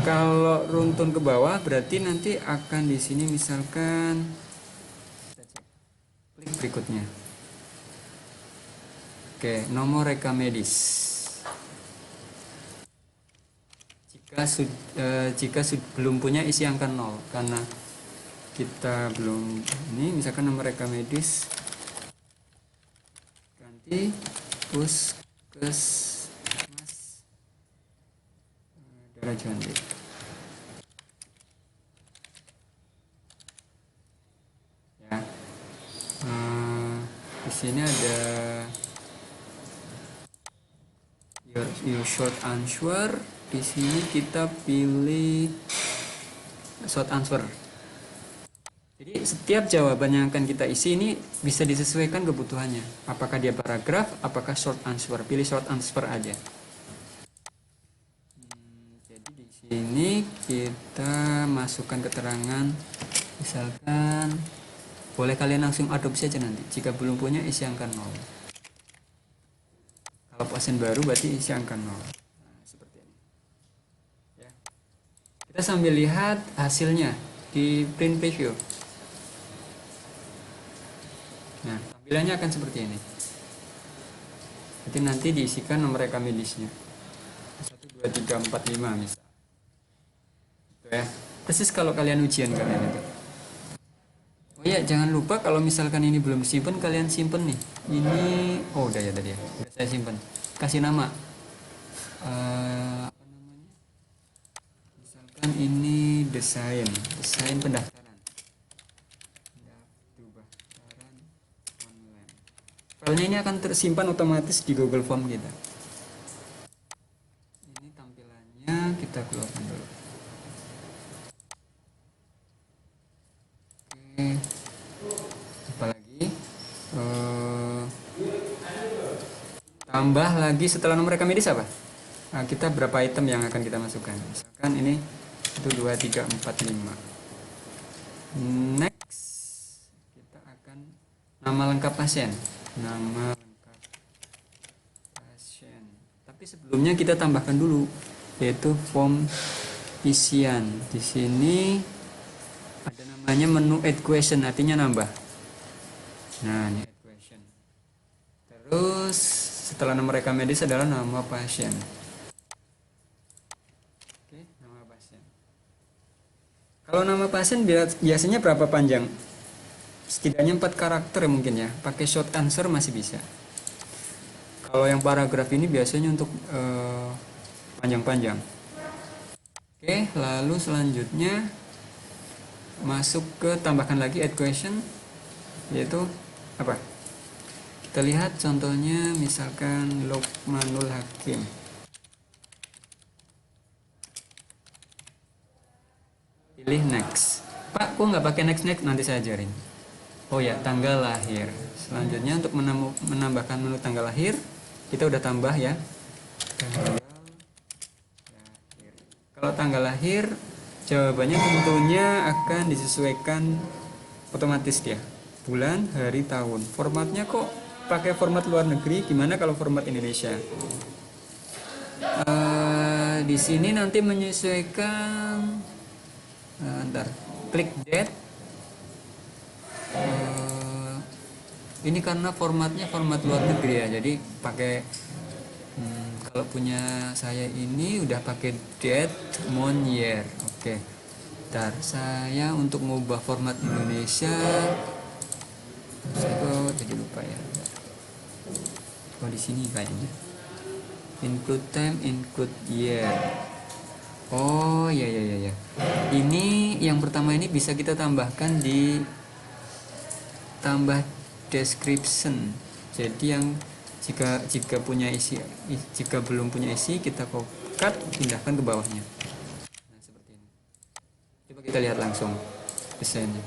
Kalau runtun ke bawah berarti nanti akan di sini misalkan klik berikutnya. Oke, nomor rekam medis. Jika belum punya isi angka 0, karena kita belum ini, misalkan nomor rekam medis ganti Puskesmas daerah Jambi. Ya, di sini ada your short answer. Di sini kita pilih short answer. Jadi setiap jawaban yang akan kita isi ini bisa disesuaikan kebutuhannya. Apakah dia paragraf, apakah short answer. Pilih short answer aja. Jadi di sini kita masukkan keterangan. Misalkan boleh kalian langsung adopsi aja nanti. Jika belum punya isi angka 0. Kalau pasien baru berarti isi angka 0. Kita sambil lihat hasilnya di print preview. Nah, tampilannya akan seperti ini. Jadi nanti diisikan nomor rekam medisnya. 1, 2, 3, 4, 5 misal. Itu ya. Persis kalau kalian ujian kalian itu. Oh ya, jangan lupa kalau misalkan ini belum simpen, kalian simpen nih. Ini, udah ya tadi ya. Udah saya simpen. Kasih nama. Ini desain pendaftaran online. Filenya ini akan tersimpan otomatis di Google Form kita. Ini tampilannya kita keluarkan dulu. Oke, apalagi tambah lagi setelah nomor rekam medis apa? Nah, kita berapa item yang akan kita masukkan? Misalkan ini 1, 2, 3, 4, 5. Next, kita akan nama lengkap pasien. Nama lengkap pasien. Tapi sebelumnya kita tambahkan dulu, yaitu form isian. Di sini ada namanya menu add question, artinya nambah. Nah, ini add question. Terus setelah nomor rekam medis adalah nama pasien. Kalau nama pasien biasanya berapa panjang? Setidaknya 4 karakter mungkin ya. Pakai short answer masih bisa. Kalau yang paragraf ini biasanya untuk panjang-panjang. Oke, lalu selanjutnya masuk ke tambahkan lagi add question, yaitu apa? Kita lihat contohnya misalkan Lukmanul Hakim. Pilih next. Pak, kok nggak pakai next? Nanti saya ajarin. Oh ya, tanggal lahir. Selanjutnya untuk menambahkan menu tanggal lahir, kita udah tambah ya. Tanggal lahir. Kalau tanggal lahir, jawabannya tentunya akan disesuaikan otomatis dia. Bulan, hari, tahun. Formatnya kok pakai format luar negeri? Gimana kalau format Indonesia? Di sini nanti menyesuaikan. Ntar klik date. Ini karena formatnya format luar negeri ya, jadi pakai kalau punya saya ini udah pakai date, month, year. Oke. Ntar saya untuk mengubah format Indonesia, saya kok jadi lupa ya. Oh di sini kayaknya. Include time, include year. Oh ya ya ya ya. Ini yang pertama ini bisa kita tambahkan di tambah description. Jadi yang jika punya isi, jika belum punya isi kita cut, pindahkan ke bawahnya. Nah seperti ini. Coba kita lihat langsung desainnya.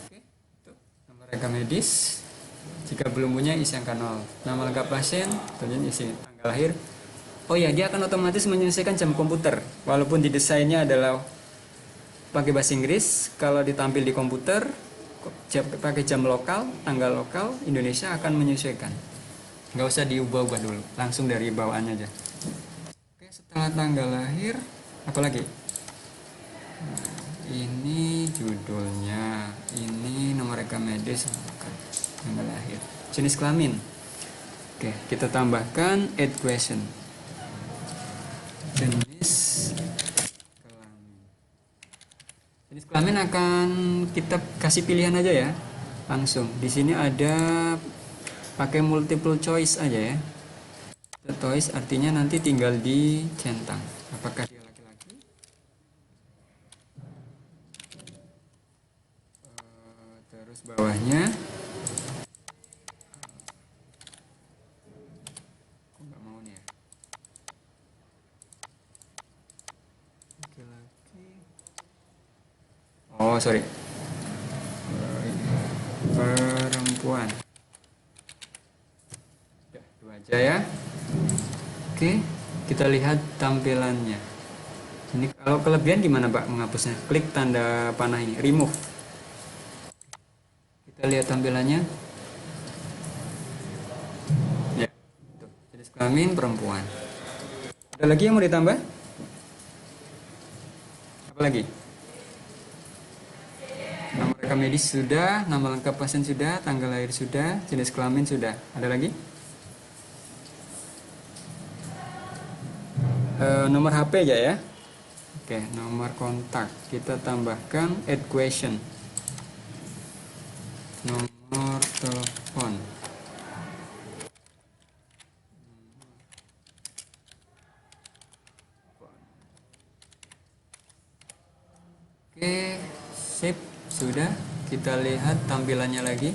Oke, tuh, nomor rekam medis. Jika belum punya isi angka 0. Nama lengkap pasien, tentunya isi tanggal lahir. Oh ya, dia akan otomatis menyelesaikan jam komputer. Walaupun di desainnya adalah pakai bahasa Inggris, kalau ditampil di komputer pakai jam lokal, tanggal lokal, Indonesia akan menyesuaikan. Nggak usah diubah-ubah dulu, langsung dari bawaannya aja. Oke, setelah tanggal lahir, apa lagi? Nah, ini judulnya, ini nomor rekam medis, tanggal lahir, jenis kelamin. Oke, kita tambahkan add question. Jenis kelamin. Jenis kelamin akan kita kasih pilihan aja ya, langsung. Di sini ada pakai multiple choice aja ya. Choice artinya nanti tinggal dicentang. Apakah dia laki-laki? Terus bawahnya. Kok nggak mau nih ya? Laki-laki. Oh sorry, perempuan. Ya, itu aja ya. Oke, kita lihat tampilannya. Ini kalau kelebihan gimana Pak menghapusnya? Klik tanda panah ini, remove. Kita lihat tampilannya. Ya, tuh, jenis kelamin perempuan. Ada lagi yang mau ditambah? Apa lagi? Nama rekam medis sudah, nama lengkap pasien sudah, tanggal lahir sudah, jenis kelamin sudah. Ada lagi? Nomor HP aja ya. Oke, nomor kontak kita tambahkan add question. Nomor telepon. Oke, sip. Sudah, kita lihat tampilannya lagi.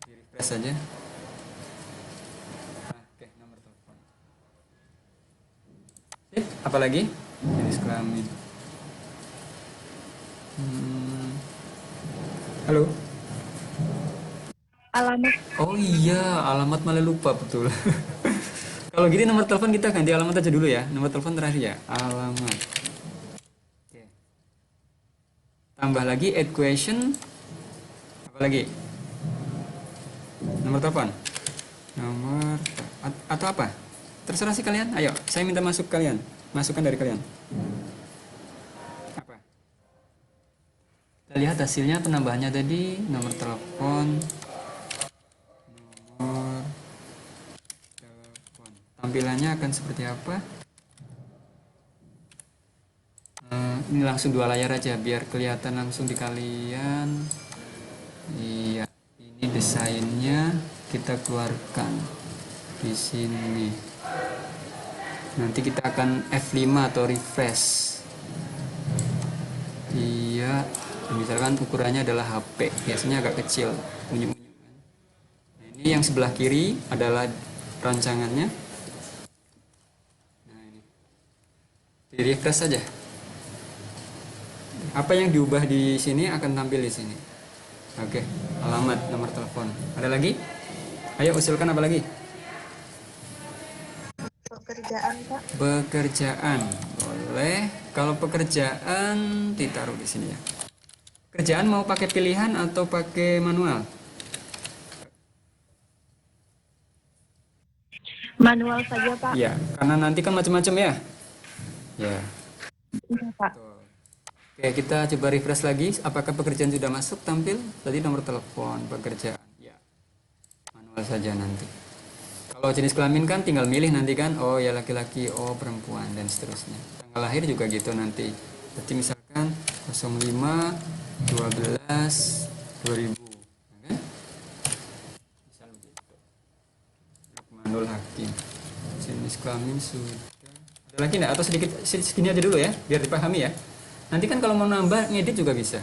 Refresh saja. Oke, nomor telepon. Sip, apa lagi? Jenis kelamin. Halo. Alamat. Oh iya, alamat malah lupa betul. Kalau gini nomor telepon kita ganti alamat aja dulu ya. Nomor telepon terakhir ya, alamat. Oke. Tambah lagi add question. Apa lagi? Nomor telepon. Nomor atau apa? Terserah sih kalian. Ayo, saya minta masuk kalian. Masukan dari kalian. Apa? Kita lihat hasilnya penambahannya tadi nomor telepon. Nomor telepon. Tampilannya akan seperti apa? ini langsung 2 layar aja biar kelihatan langsung di kalian. Iya, ini desainnya kita keluarkan di sini. Nanti kita akan F5 atau refresh. Iya, misalkan ukurannya adalah HP, biasanya agak kecil, unyu-unyu. Nah, ini yang sebelah kiri adalah rancangannya. Nah, ini di refresh saja. Apa yang diubah di sini akan tampil di sini. Oke, alamat, nomor telepon. Ada lagi? Ayo usulkan apa lagi? Pekerjaan, Pak. Pekerjaan, boleh. Kalau pekerjaan ditaruh di sini ya. Pekerjaan mau pakai pilihan atau pakai manual? Manual saja, Pak. Iya, karena nanti kan macam-macam ya. Ya. Iya, Pak. Oke, kita coba refresh lagi. Apakah pekerjaan sudah masuk tampil? Tadi nomor telepon, pekerjaan. Ya, manual saja nanti. Kalau jenis kelamin kan tinggal milih nanti kan. Oh ya laki-laki, oh perempuan dan seterusnya. Tanggal lahir juga gitu nanti. Berarti misalkan 05 12 2000. Oke? Misal begitu. Lukmanul Hakim. Jenis kelamin sudah. Ada lagi enggak? Atau sedikit segini aja dulu ya, biar dipahami ya. Nanti kan kalau mau nambah ngedit juga bisa.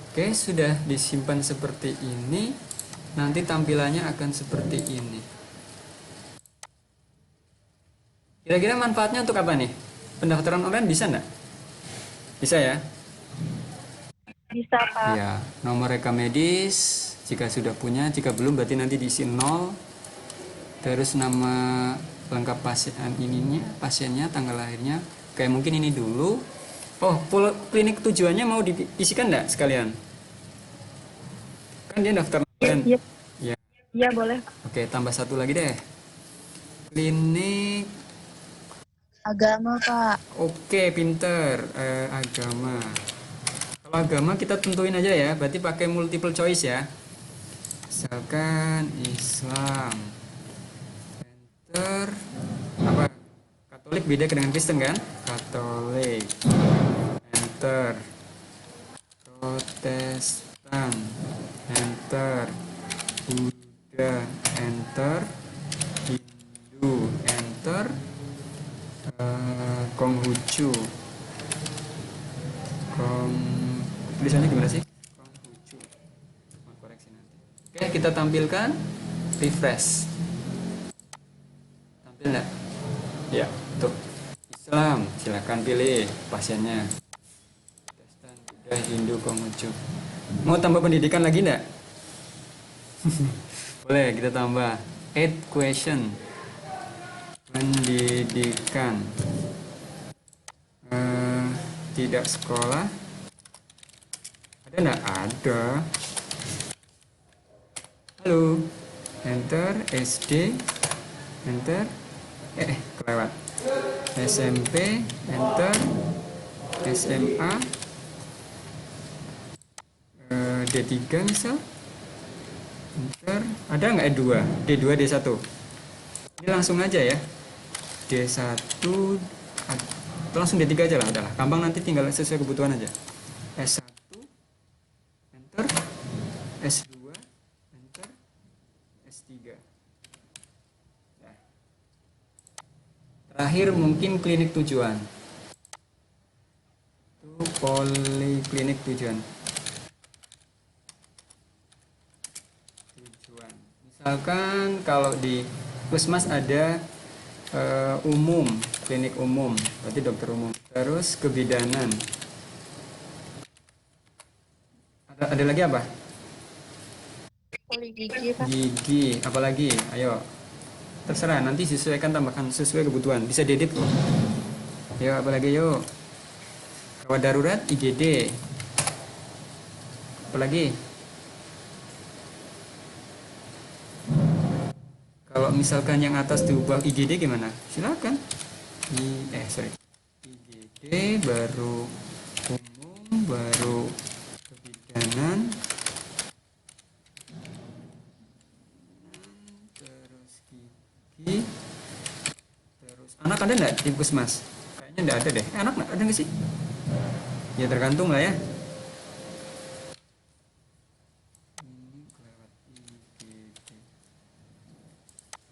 Oke, sudah disimpan seperti ini. Nanti tampilannya akan seperti ini. Kira-kira manfaatnya untuk apa nih? Pendaftaran online bisa enggak? Bisa ya? Bisa, Pak. Ya, nomor rekam medis jika sudah punya, jika belum berarti nanti diisi 0. Terus nama lengkap pasien ininya, pasiennya, tanggal lahirnya. Kayak mungkin ini dulu. Oh, klinik tujuannya mau diisikan enggak sekalian? Kan dia daftar online. Iya, Ya. iya boleh. Oke, tambah satu lagi deh. Klinik. Agama, Pak. Oke, pinter. Agama. Kalau agama kita tentuin aja ya. Berarti pakai multiple choice ya. Misalkan Islam. Enter. Apa? Katolik beda dengan Kristen kan? Katolik. Enter. Protestan. Enter. Buddha. Enter. Hindu. Enter. Konghucu. Tulisannya gimana sih? Konghucu. Mau koreksi nanti. Oke, kita tampilkan. Refresh. Tampil nggak? Ya, tuh. Islam, silakan pilih pasiennya. Protestan, Buddha, Hindu, Konghucu. Mau tambah pendidikan lagi nggak? Boleh, kita tambah. Add question. Pendidikan. Tidak sekolah. Ada nggak? Ada. Halo. Enter. SD. Enter. Kelewat. SMP. Enter. SMA. D3 misal. Enter. Ada nggak E2? D2, D1? Ini langsung aja ya. D1 langsung D3 aja lah, udahlah. Gampang, nanti tinggal sesuai kebutuhan aja. S1 enter, S2 enter, S3. Ya. Terakhir mungkin klinik tujuan. Itu poliklinik tujuan. Misalkan kalau di Puskesmas ada umum, klinik umum, berarti dokter umum. Terus kebidanan. Ada lagi apa? Poli gigi, Pak. Gigi, apalagi? Ayo. Terserah, nanti sesuaikan, tambahkan sesuai kebutuhan. Bisa diedit kok. Ayo, apalagi yuk. Rawat darurat, IGD. Apalagi? Kalau misalkan yang atas diubah IGD gimana? Silakan. IGD baru umum, baru kebidanan, terus gigi, terus anak ada nggak di Puskesmas? Kayaknya Nggak ada deh. Anak nggak ada nggak sih? Ya tergantung lah ya. Ini kelewat IGD.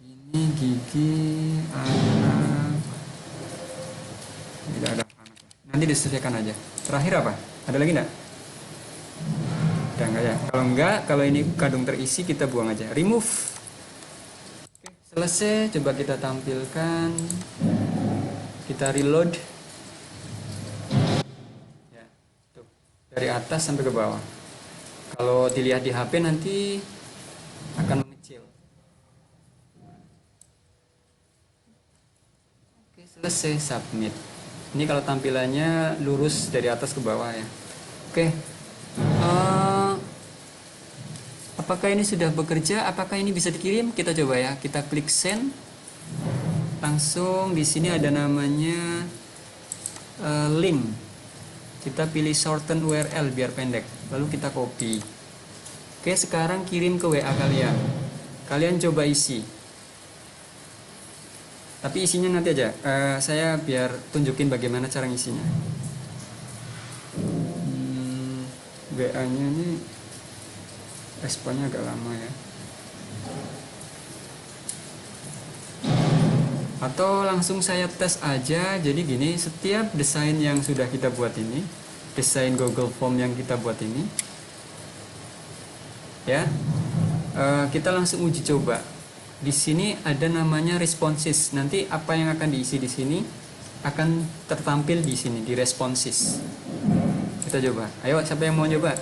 Ini gigi anak. Tidak ada anak. Nanti diselesaikan aja. Terakhir apa? Ada lagi nggak? Udah nggak ya? Kalau nggak, kalau ini kandung terisi kita buang aja. Remove. Oke, selesai. Coba kita tampilkan. Kita reload. Ya, tuh. Dari atas sampai ke bawah. Kalau dilihat di HP nanti akan mengecil. Oke, selesai. Submit. Ini kalau tampilannya lurus dari atas ke bawah ya. Oke. Apakah ini sudah bekerja? Apakah ini bisa dikirim? Kita coba ya. Kita klik send. Langsung di sini ada namanya link. Kita pilih shorten URL biar pendek. Lalu kita copy. Oke, sekarang kirim ke WA kalian. Kalian coba isi. Tapi isinya nanti aja. Saya biar tunjukin bagaimana cara ngisinya. WA-nya ini responnya agak lama ya. Atau langsung saya tes aja. Jadi gini, setiap desain yang sudah kita buat ini, desain Google Form yang kita buat ini, ya, kita langsung uji coba. Di sini ada namanya responses. Nanti apa yang akan diisi di sini akan tertampil di sini di responses. Kita coba. Ayo, siapa yang mau coba?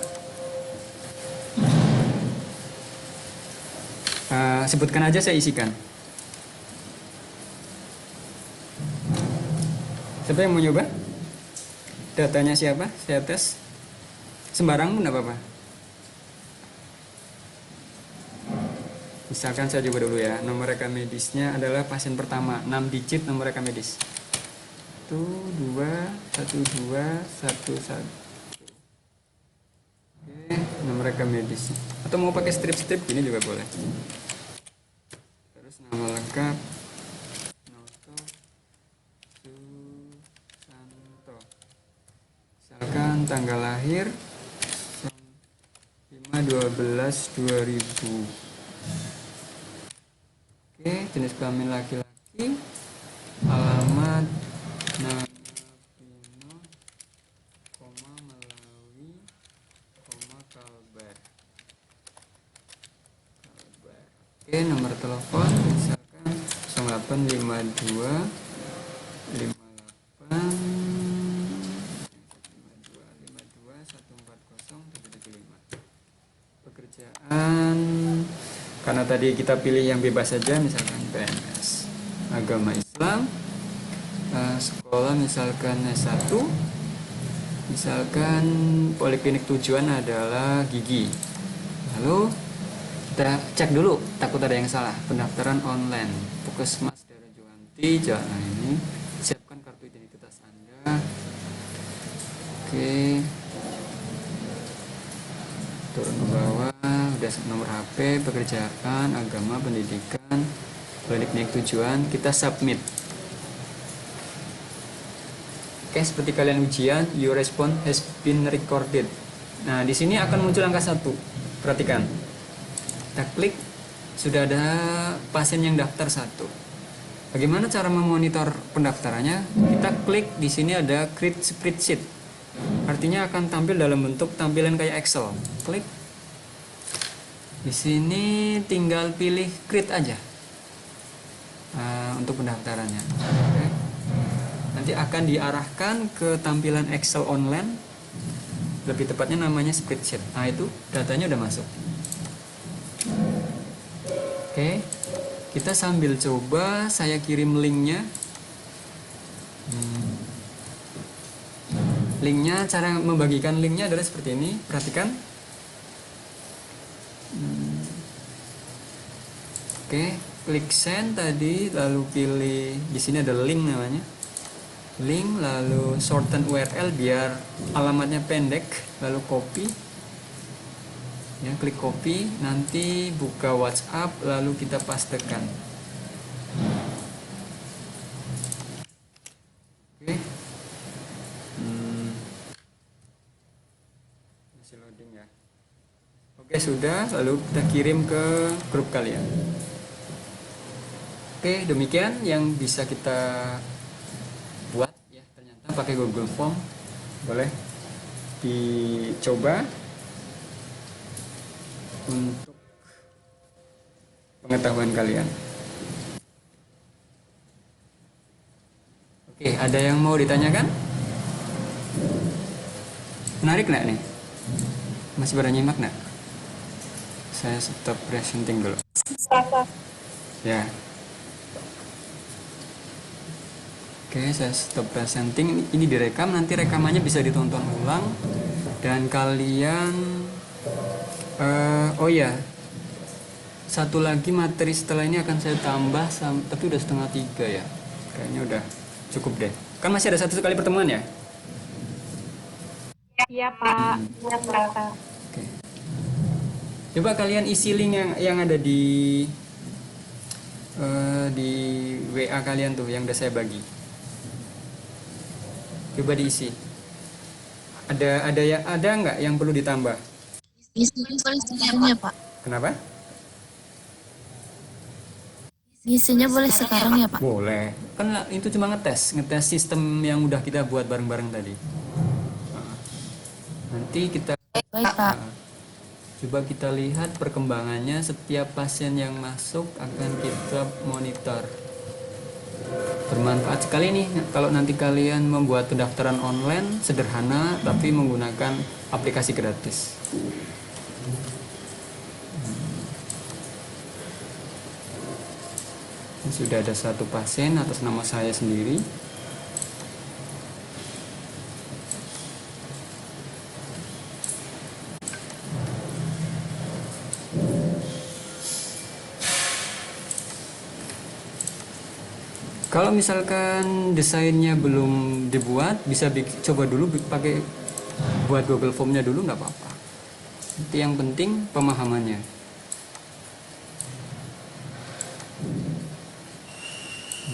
Sebutkan aja, saya isikan. Siapa yang mau nyoba? Datanya siapa? Saya tes. Sembarang pun apa-apa. Misalkan saya coba dulu ya. Nomor rekam medisnya adalah pasien pertama, 6 digit nomor rekam medis. 1 2 1 2 1 1. Oke, nomor rekam medis. Atau mau pakai strip-strip gini juga boleh. Terus nama lengkap Noto Susanto. Misalkan tanggal lahir 5/12/2000. Oke, jenis kelamin laki-laki, alamat nama Pino, koma Melawi, koma Kalbar. Oke, nomor telepon misalkan 0852 58 52 140 775. Pekerjaan, karena tadi kita pilih yang bebas saja, misalkan PNS. Agama Islam, sekolah misalkan S1, misalkan poliklinik tujuan adalah gigi. Lalu kita cek dulu, takut ada yang salah. Pendaftaran online, Puskesmas Daerah Juwanti, Jalan ini. Siapkan kartu identitas Anda. Oke, turun ke bawah, udah nomor HP, pekerjaan, agama, pendidikan, poliklinik tujuan. Kita submit. Oke, seperti kalian ujian, your response has been recorded. Nah, di sini akan muncul angka 1. Perhatikan. Kita klik, sudah ada pasien yang daftar 1. Bagaimana cara memonitor pendaftarannya? Kita klik, di sini ada create spreadsheet. Artinya akan tampil dalam bentuk tampilan kayak Excel. Klik. Di sini tinggal pilih create aja. Untuk pendaftarannya. Oke. Nanti akan diarahkan ke tampilan Excel online. Lebih tepatnya namanya spreadsheet. Nah, itu datanya udah masuk. Oke, kita sambil coba, saya kirim linknya. Linknya, cara membagikan linknya adalah seperti ini. Perhatikan. Oke, klik send tadi, lalu pilih di sini ada link namanya. Link, lalu shorten URL biar alamatnya pendek, lalu copy. Ya, klik copy, nanti buka WhatsApp, lalu kita pastekan. Oke. sudah, lalu kita kirim ke grup kalian. Oke, demikian yang bisa kita buat ya, ternyata pakai Google Form. Boleh dicoba untuk pengetahuan kalian. Oke, ada yang mau ditanyakan? Menarik nggak nih? Masih pada nyimak nggak? Saya stop presenting dulu. Ya. Oke, saya stop presenting. Ini direkam, nanti rekamannya bisa ditonton ulang. Dan kalian, oh ya, satu lagi materi setelah ini akan saya tambah, tapi udah 2:30 ya. Kayaknya udah cukup deh. Kan masih ada satu kali pertemuan ya? Iya, Pak. Iya, Pak. Oke. Coba kalian isi link yang ada di WA kalian tuh yang udah saya bagi. Coba diisi. Ada nggak yang perlu ditambah? Isinya Pak. Kenapa? Isinya boleh sekarang ya Pak? Boleh. Kan itu cuma ngetes sistem yang udah kita buat bareng-bareng tadi. Nanti kita Baik Pak. coba kita lihat perkembangannya. Setiap pasien yang masuk akan kita monitor. Bermanfaat sekali nih kalau nanti kalian membuat pendaftaran online sederhana tapi menggunakan aplikasi gratis. Sudah ada satu pasien atas nama saya sendiri. Kalau misalkan desainnya belum dibuat, bisa coba dulu pakai buat Google Form-nya dulu, nggak apa-apa. Itu yang penting pemahamannya.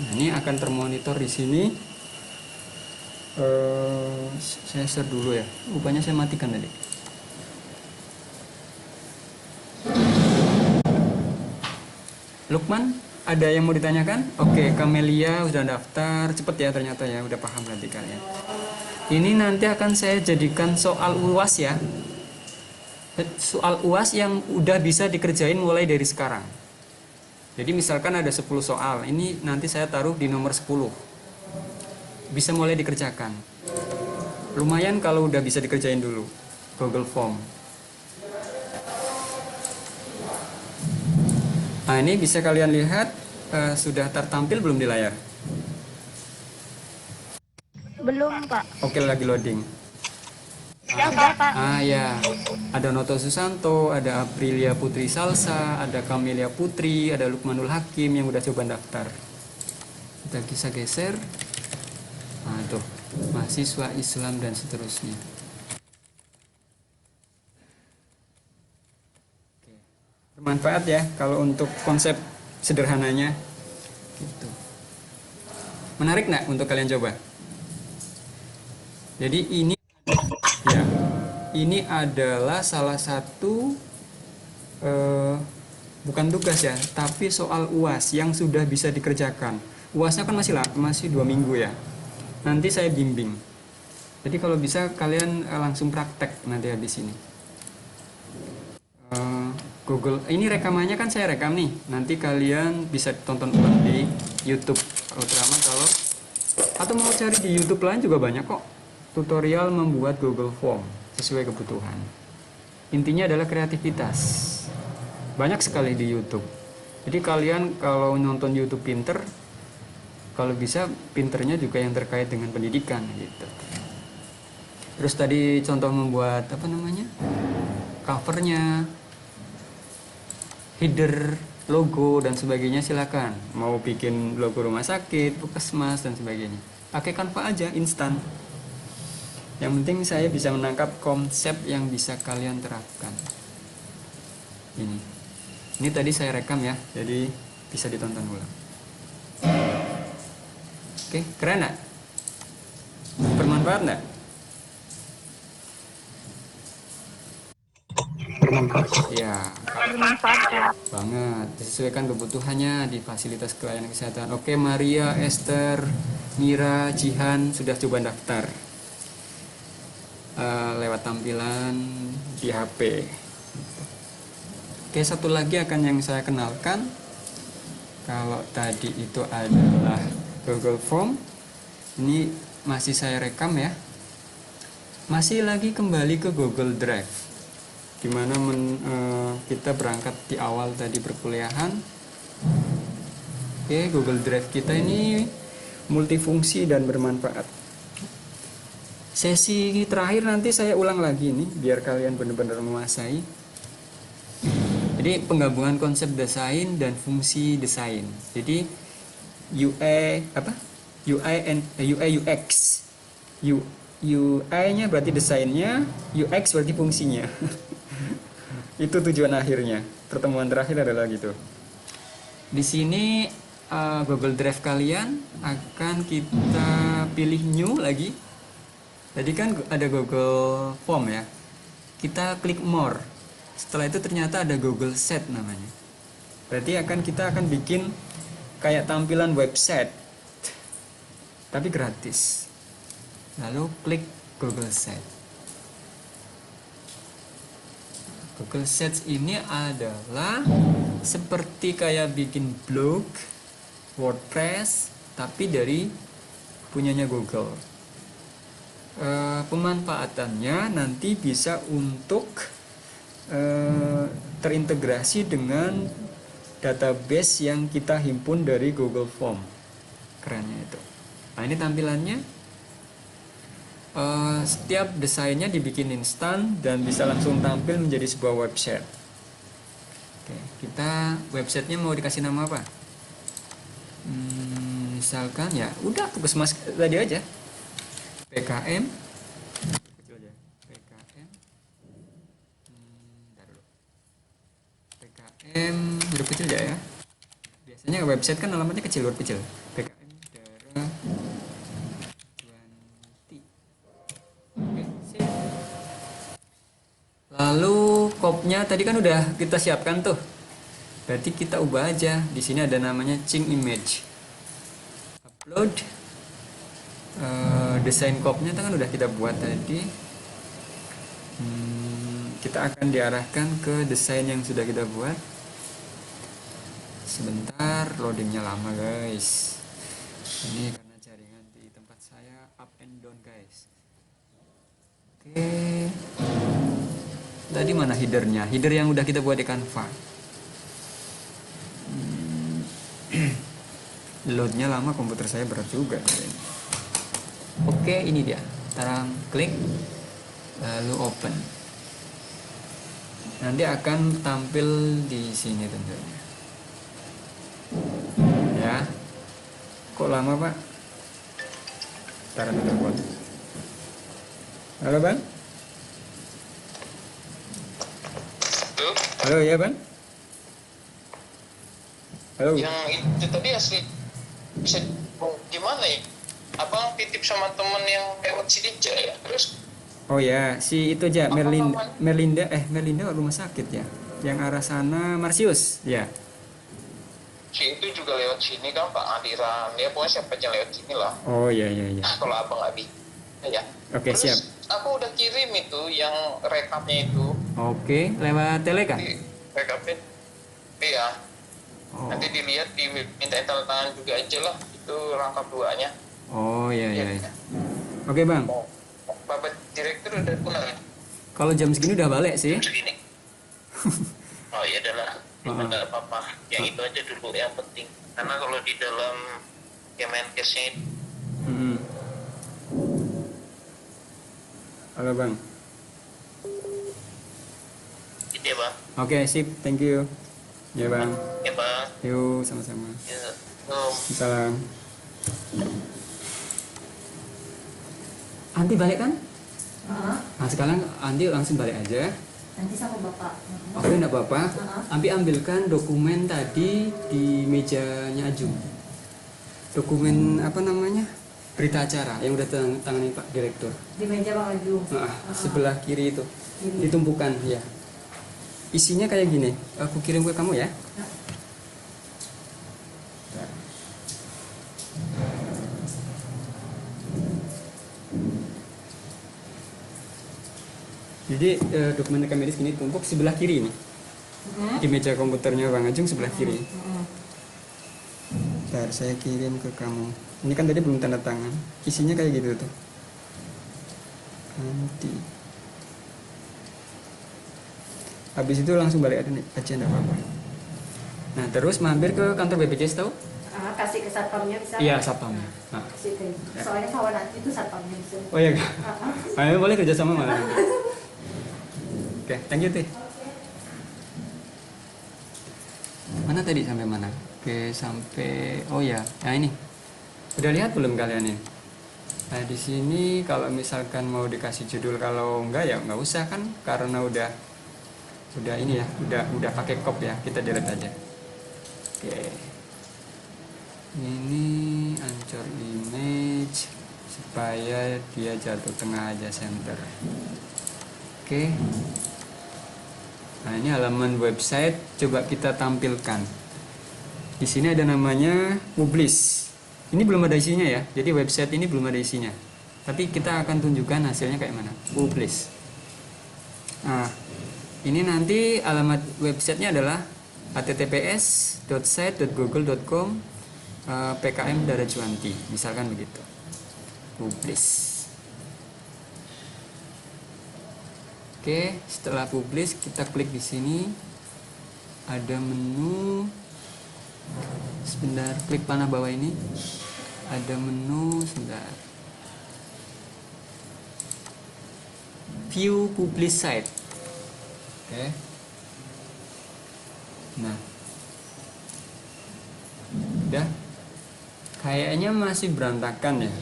Nah, ini akan termonitor di sini. Saya share dulu ya. Rupanya saya matikan tadi. Lukman, ada yang mau ditanyakan? Oke, Kamelia udah daftar, cepet ya ternyata ya, udah paham berarti kalian. Ini nanti akan saya jadikan soal UAS ya. Soal UAS yang udah bisa dikerjain mulai dari sekarang. Jadi misalkan ada 10 soal, ini nanti saya taruh di nomor 10. Bisa mulai dikerjakan. Lumayan kalau udah bisa dikerjain dulu. Google Form. Nah, ini bisa kalian lihat sudah tertampil belum di layar? Belum, Pak. Oke, lagi loading. Ya, Pak. Ah ya, ada Noto Susanto, ada Aprilia Putri Salsa, ada Kamelia Putri, ada Lukmanul Hakim yang udah coba daftar. Kita bisa geser. Nah tuh, mahasiswa Islam dan seterusnya. Bermanfaat ya kalau untuk konsep sederhananya. Gitu. Menarik nggak untuk kalian coba? Jadi ini ya, ini adalah salah satu bukan tugas ya, tapi soal UAS yang sudah bisa dikerjakan. UASnya kan masih 2 minggu ya. Nanti saya bimbing. Jadi kalau bisa kalian langsung praktek nanti habis ini. Google, ini rekamannya kan saya rekam nih. Nanti kalian bisa tonton ulang di YouTube, terutama kalau atau mau cari di YouTube lain juga banyak kok. Tutorial membuat Google Form sesuai kebutuhan. Intinya adalah kreativitas. Banyak sekali di YouTube. Jadi kalian kalau nonton YouTube pinter, kalau bisa pinternya juga yang terkait dengan pendidikan gitu. Terus tadi contoh membuat apa namanya? Covernya, header, logo dan sebagainya silakan. Mau bikin logo rumah sakit, puskesmas dan sebagainya. Pakai Canva aja instan. Yang penting saya bisa menangkap konsep yang bisa kalian terapkan. Ini tadi saya rekam ya, jadi bisa ditonton ulang. Oke, keren nggak? Bermanfaat nggak? bermanfaat. Ya, Bermanfaat, Pak. banget. Disesuaikan kebutuhannya di fasilitas pelayanan kesehatan. Oke, Maria, Esther, Mira, Jihan sudah coba daftar lewat tampilan di HP. Oke, satu lagi akan yang saya kenalkan. Kalau tadi itu adalah Google Form, ini masih saya rekam ya. Masih lagi kembali ke Google Drive, dimana kita berangkat di awal tadi perkuliahan. Oke, Google Drive kita ini multifungsi dan bermanfaat. Sesi terakhir nanti saya ulang lagi nih, biar kalian benar-benar menguasai. Jadi penggabungan konsep desain dan fungsi desain. Jadi UI UX. UI-nya berarti desainnya, UX berarti fungsinya. Itu tujuan akhirnya. Pertemuan terakhir adalah gitu. Di sini Google Drive kalian akan kita pilih new lagi. Tadi kan ada Google Form ya. Kita klik more. Setelah itu ternyata ada Google Set namanya. Berarti kita akan bikin kayak tampilan website, tapi gratis. Lalu klik Google Set. Google Sets ini adalah seperti kayak bikin blog, WordPress, tapi dari punyanya Google. Pemanfaatannya nanti bisa untuk terintegrasi dengan database yang kita himpun dari Google Form. Kerennya itu. Nah, ini tampilannya. Setiap desainnya dibikin instan dan bisa langsung tampil menjadi sebuah website. Oke, kita websitenya mau dikasih nama apa? Misalkan ya, udah Puskesmas tadi aja. PKM. Kecil aja. PKM. Bentar dulu. PKM huruf kecil aja ya. Biasanya website kan alamatnya kecil, huruf kecil. PKM daerah lalu kopnya tadi kan udah kita siapkan tuh. Berarti kita ubah aja. Di sini ada namanya change image. Upload. Desain kopnya kan udah kita buat tadi. Kita akan diarahkan ke desain yang sudah kita buat. Sebentar, loadingnya lama guys. Ini karena jaringan di tempat saya up and down guys. Oke. Tadi mana headernya? Header yang udah kita buat di Canva. Loadnya lama, komputer saya berat juga. Oke, ini dia. Sekarang klik, lalu open. Nanti akan tampil di sini tentunya. Ya. Kok lama Pak? Ntar ada telepon. Halo Bang? Halo ya Bang? Halo. Yang itu tadi asli bisa gimana ya? Abang titip sama temen yang lewat sini aja ya. Terus Oh ya, si itu aja Merlinda rumah sakit ya. Yang arah sana Marsius, ya. si itu juga lewat sini kan Pak Adiran. Ya pokoknya siapa aja lewat sini lah. Oh iya. Kalau abang nggak bisa ya. Oke, Terus, siap. aku udah kirim itu yang rekapnya itu. Oke, lewat tele kah? Di rekapnya. Iya. Oh. Nanti dilihat diminta tanda tangan juga aja lah. Itu rangkap duanya. Oh iya. Oke Bang. Bapak direktur udah pulang ya? Kalau jam segini udah balik sih. Segini. Oh iya adalah. Nggak apa-apa. Yang itu aja dulu yang penting. Karena kalau di dalam Kemenkesnya itu Halo Bang. gitu ya Bang. Oke, sip. Thank you. Ya Bang. Ya Bang. Yuk, sama-sama. Ya. Salam. Anti balik kan? Nah sekarang Anti langsung balik aja. Nanti sama bapak. Oke, enggak apa-apa. Ampi ambilkan dokumen tadi di mejanya Ajung. Dokumen apa namanya? Berita acara yang udah tangani Pak Direktur. Di meja Bang Aju. Sebelah kiri itu. Ditumpukan ya. isinya kayak gini, aku kirim ke kamu ya. Jadi dokumen rekam medis ini tumpuk sebelah kiri ini. Di meja komputernya Bang Ajung sebelah kiri. Bentar, saya kirim ke kamu. Ini kan tadi belum tanda tangan. Isinya kayak gitu tuh. Nanti. Habis itu langsung balik aja enggak apa-apa. Nah, terus mampir ke kantor BPJS tahu? Kasih ke satpamnya bisa. Iya, satpam. Nah. Kasih ke. Soalnya kawan nanti itu satpamnya bisa. Oh iya. Ayo boleh kerja sama malah. Oke, thank you Teh. Mana tadi sampai mana? Oke, sampai oh ya, nah ini. Udah lihat belum kalian ini? Nah, di sini kalau misalkan mau dikasih judul, kalau enggak ya nggak usah kan, karena udah ini ya, udah pakai kop ya, kita delete aja. Oke. Ini ancur image supaya dia jatuh tengah aja center. Oke. Nah, ini halaman website, coba kita tampilkan. Di sini ada namanya publish. Ini belum ada isinya ya, jadi website ini belum ada isinya. Tapi kita akan tunjukkan hasilnya kayak mana. Publish. Nah, ini nanti alamat websitenya adalah https://site.google.com PKM Darajuanti, misalkan begitu. Publish. Oke, setelah publish kita klik di sini. Ada menu. Sebentar, klik panah bawah ini. Ada menu, sebentar. View publish site. Oke. Nah. Udah. Kayaknya masih berantakan ya.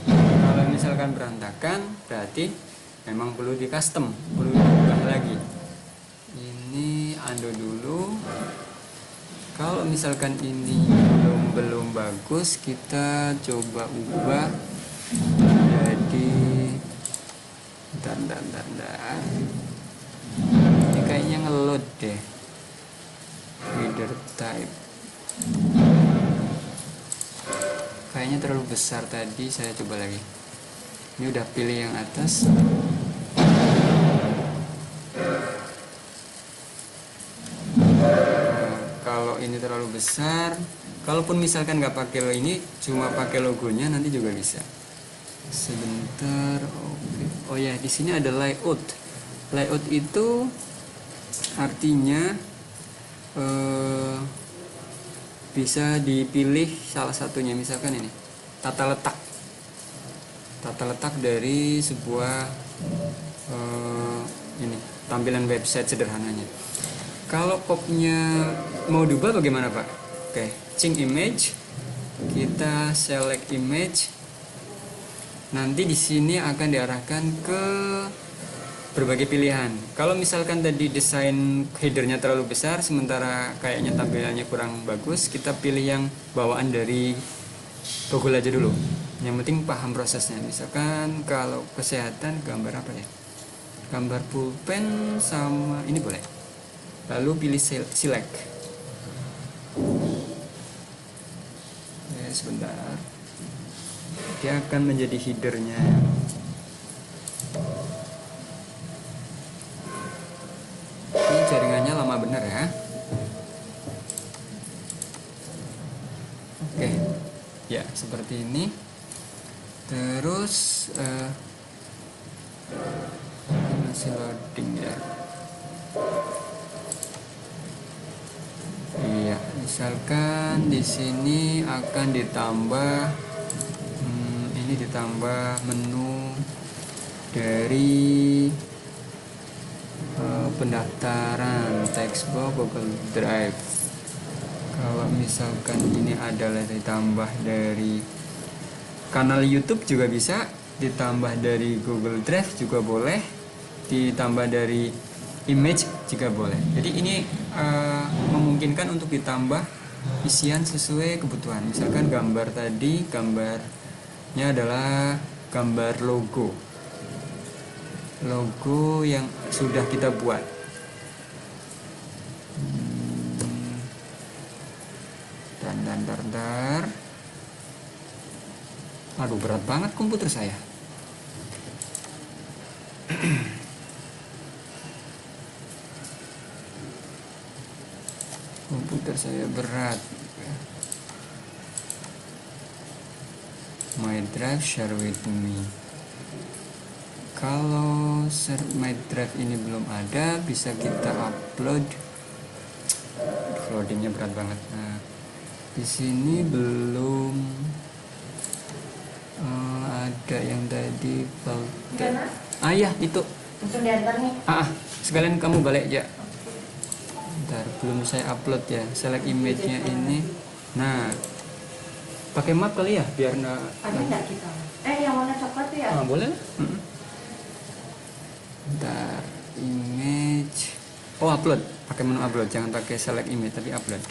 Kalau misalkan berantakan, berarti memang perlu di custom, perlu diubah lagi. Ini undo dulu. Kalau misalkan ini belum bagus, kita coba ubah jadi bentar. Ini kayaknya ngeload deh. Reader type. Kayaknya terlalu besar tadi, saya coba lagi. Ini udah pilih yang atas. Kalau ini terlalu besar, kalaupun misalkan nggak pakai ini, cuma pakai logonya nanti juga bisa. Sebentar, oke. Oh ya, di sini ada layout. Layout itu artinya bisa dipilih salah satunya, misalkan ini tata letak dari sebuah ini tampilan website sederhananya. Kalau kopnya mau diubah bagaimana Pak? Oke, change image, kita select image. Nanti di sini akan diarahkan ke berbagai pilihan. Kalau misalkan tadi desain headernya terlalu besar, sementara kayaknya tampilannya kurang bagus, kita pilih yang bawaan dari Google aja dulu. Yang penting paham prosesnya. Misalkan kalau kesehatan, gambar apa ya? Gambar pulpen sama ini boleh. Lalu pilih select. Ya, sebentar. Dia akan menjadi headernya. Ini jaringannya lama bener ya. Oke. Ya, seperti ini. Terus ini masih loading ya. Iya, misalkan di sini akan ditambah ini ditambah menu dari pendaftaran textbook Google Drive. Kalau misalkan ini adalah ditambah dari kanal YouTube juga bisa, ditambah dari Google Drive juga boleh, ditambah dari image juga boleh. Jadi ini memungkinkan untuk ditambah isian sesuai kebutuhan. Misalkan gambar tadi, gambarnya adalah gambar logo yang sudah kita buat. Dar. Aduh, berat banget komputer saya. Komputer saya berat. My drive share with me. Kalau my drive ini belum ada, bisa kita upload. Loadingnya berat banget. Nah, di sini belum ada yang tadi ya itu. Langsung diantar nih. Sekalian kamu balik ya. Bentar, belum saya upload ya. Select image-nya ini. Nah, pakai map kali ya biar Ada nggak kita? Yang warna coklat tuh ya? boleh lah. Bentar, image. Upload. Pakai menu upload, jangan pakai select image tapi upload.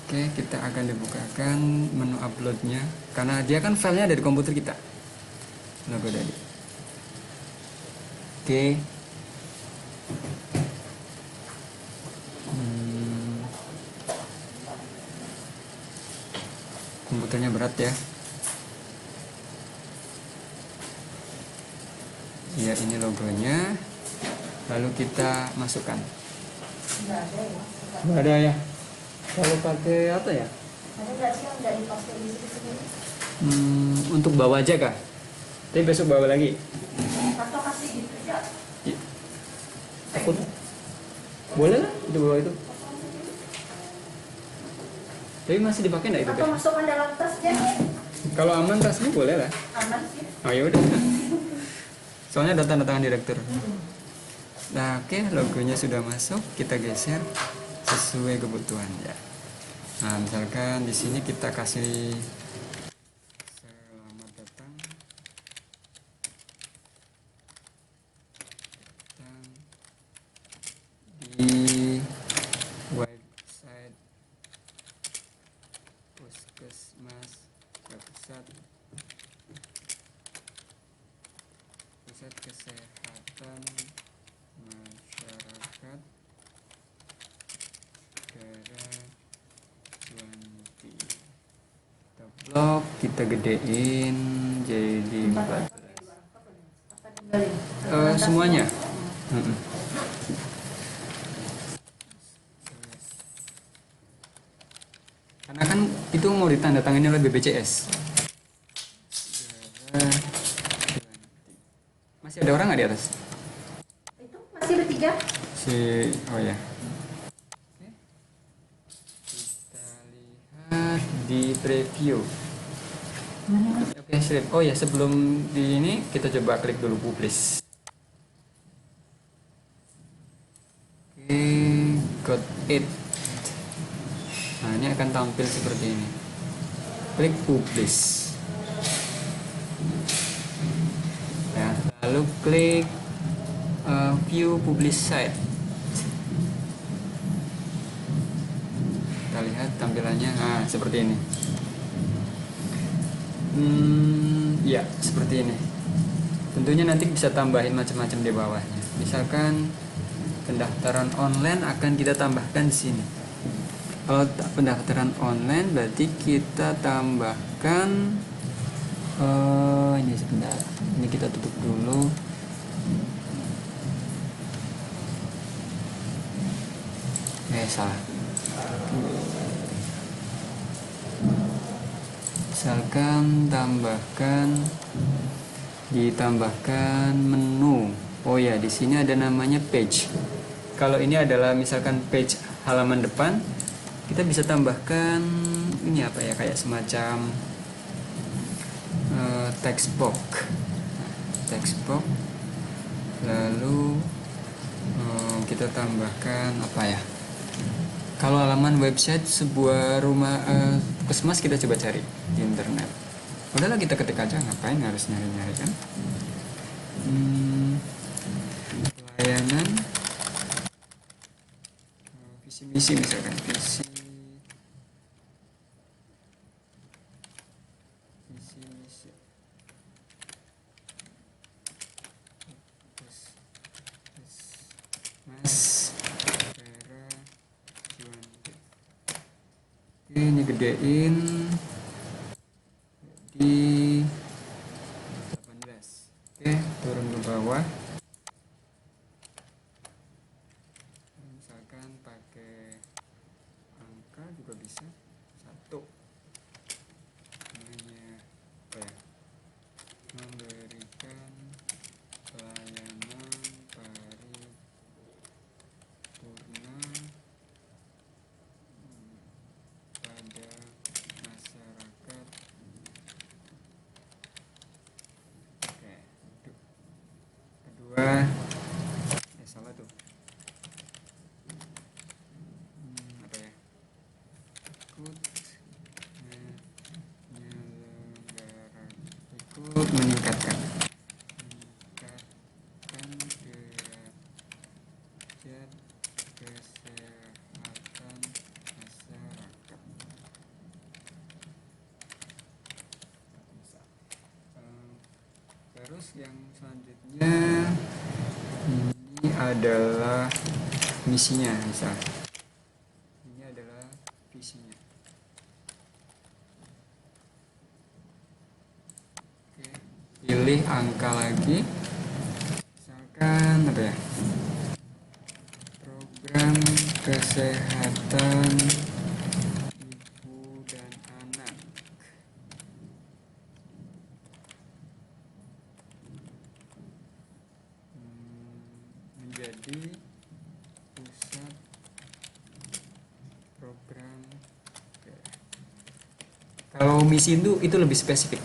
Oke, kita akan dibukakan menu uploadnya karena dia kan filenya ada di komputer kita. Logo tadi. Oke. Komputernya berat ya. Ya, ini logonya. Lalu kita masukkan. Nggak ada ya. Kalau pakai apa ya? Ada nggak sih yang nggak dipakai di sini? Untuk bawa aja kah? Tapi besok bawa lagi. Atau kasih gitu ya? Takut? Boleh lah, itu bawa itu. Tapi masih dipakai nggak itu? Atau masukkan dalam tasnya? Kalau aman tasnya boleh lah. Aman sih. Oh ya udah. Soalnya ada tanda tangan direktur. Nah, oke, logonya sudah masuk, kita geser sesuai kebutuhan ya. Nah, misalkan di sini kita kasih selamat datang di website Puskesmas Pusat Kesehatan Masyarakat daerah Juanti. Kita blok, kita gedein jadi 14. Semuanya. Karena kan itu mau ditandatangani oleh BPJS. Masih ada orang nggak di atas? Itu masih bertiga? Oh ya. Kita lihat di preview. Oke, sip. Oh ya, sebelum di ini kita coba klik dulu publish. Oke, got it. Nah, ini akan tampil seperti ini. Klik publish. Ya, lalu klik view publish site. Kita lihat tampilannya. Seperti ini. Ya, seperti ini. Tentunya nanti bisa tambahin macam-macam di bawahnya. Misalkan pendaftaran online akan kita tambahkan di sini. Kalau pendaftaran online berarti kita tambahkan ini sebentar. Ini kita tutup dulu. Salah. Misalkan ditambahkan menu. Oh ya, di sini ada namanya page. Kalau ini adalah misalkan page halaman depan, kita bisa tambahkan ini apa ya, kayak semacam text box. Text box. Lalu kita tambahkan apa ya? Kalau halaman website sebuah rumah puskesmas kita coba cari di internet. Udahlah, kita ketik aja, ngapain harus nyari-nyari kan? Pelayanan visi misi misalkan visi misi Mas Juanti. Oke, ini gedein di 18. Oke, turun ke bawah. Misalkan pakai angka juga bisa. 1. Namanya apa ya? Memberikan pelayanan paripurna pada masyarakat. Oke, kedua, salah tuh. Apa ya? Ikut meningkatkan derajat kesehatan masyarakat. Terus yang selanjutnya ini adalah misinya, misal ini adalah visinya. Oke, pilih angka lagi, misalkan apa ya, program kesehatan ibu dan anak. Menjadi pusat program. Oke. Kalau misi itu lebih spesifik.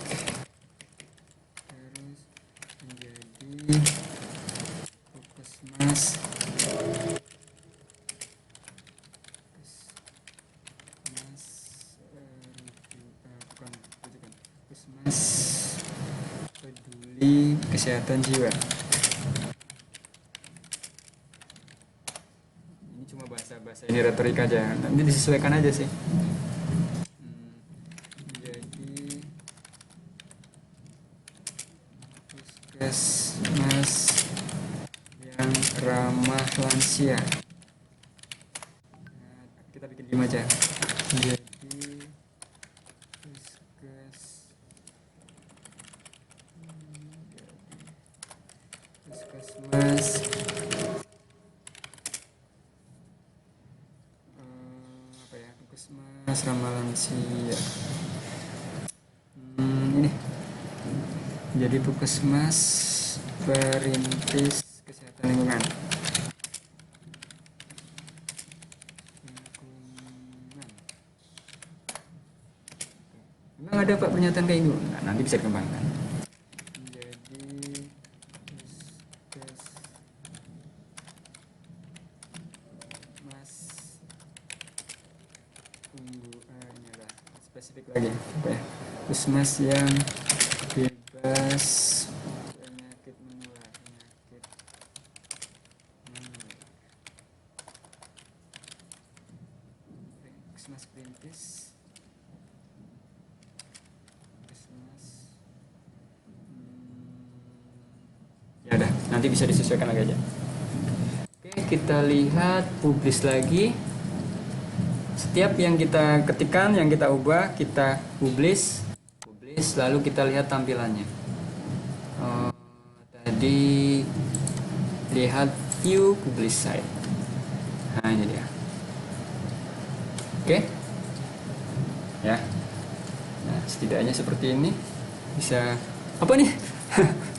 Terus menjadi puskesmas puskesmas peduli kesehatan jiwa. Ini cuma bahasa ini retorik aja, nanti disesuaikan aja sih. Jadi puskesmas yang ramah lansia. Nah, kita bikin 5 aja. Jadi puskesmas apa ya, puskesmas ramah lansia. Ini jadi puskesmas perintis kesehatan lingkungan. Memang ada Pak pernyataan kayak gitu? Nah, nanti bisa dikembangkan. Jadi puskesmas ini adalah spesifik lagi apa ya? Puskesmas yang bebas penyakit menular. Puskesmas perintis. Ya udah, nanti bisa disesuaikan lagi aja. Oke, kita lihat publish lagi. Setiap yang kita ketikkan, yang kita ubah, kita publish, lalu kita lihat tampilannya. Tadi lihat view publish site. Nah, ini dia. Oke. Ya. Nah, setidaknya seperti ini. Bisa apa nih?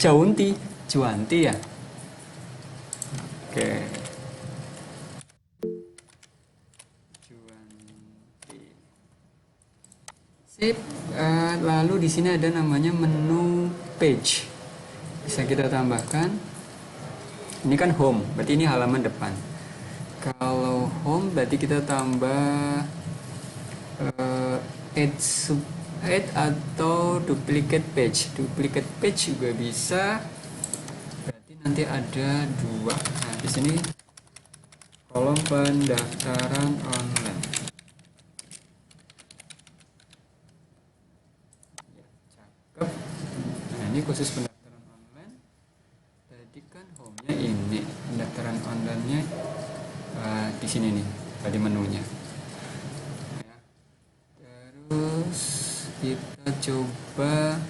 Cuanti ya. Oke. Cuanti. Sip. Lalu di sini ada namanya menu page. Bisa kita tambahkan. Ini kan home, berarti ini halaman depan. Kalau home berarti kita tambah add atau duplicate page. Duplicate page juga bisa. Berarti nanti ada 2. Nah, di sini kolom pendaftaran online. Ya, cakep. Nah, ini khusus pendaftaran online. Tadi kan home-nya ini, pendaftaran online-nya di sini nih, tadi menunya. Ya. kita coba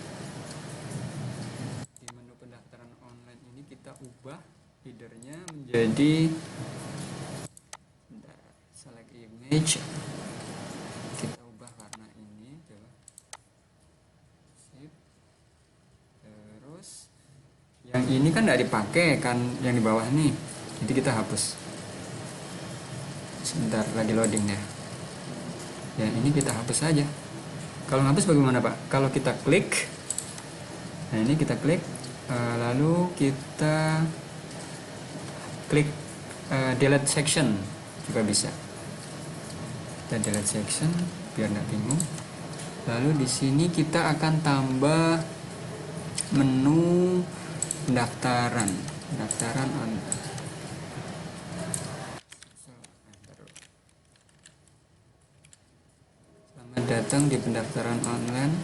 di menu pendaftaran online ini kita ubah headernya menjadi select image, kita ubah warna ini, coba sip. Terus yang ini kan tidak dipakai kan, yang di bawah nih, jadi kita hapus. Sebentar lagi loading ya. Yang ini kita hapus saja. Kalau hapus bagaimana Pak? Kalau kita klik, nah ini kita klik, lalu kita klik delete section juga bisa. Kita delete section biar nggak bingung. Lalu di sini kita akan tambah menu pendaftaran online. Selamat datang di pendaftaran online.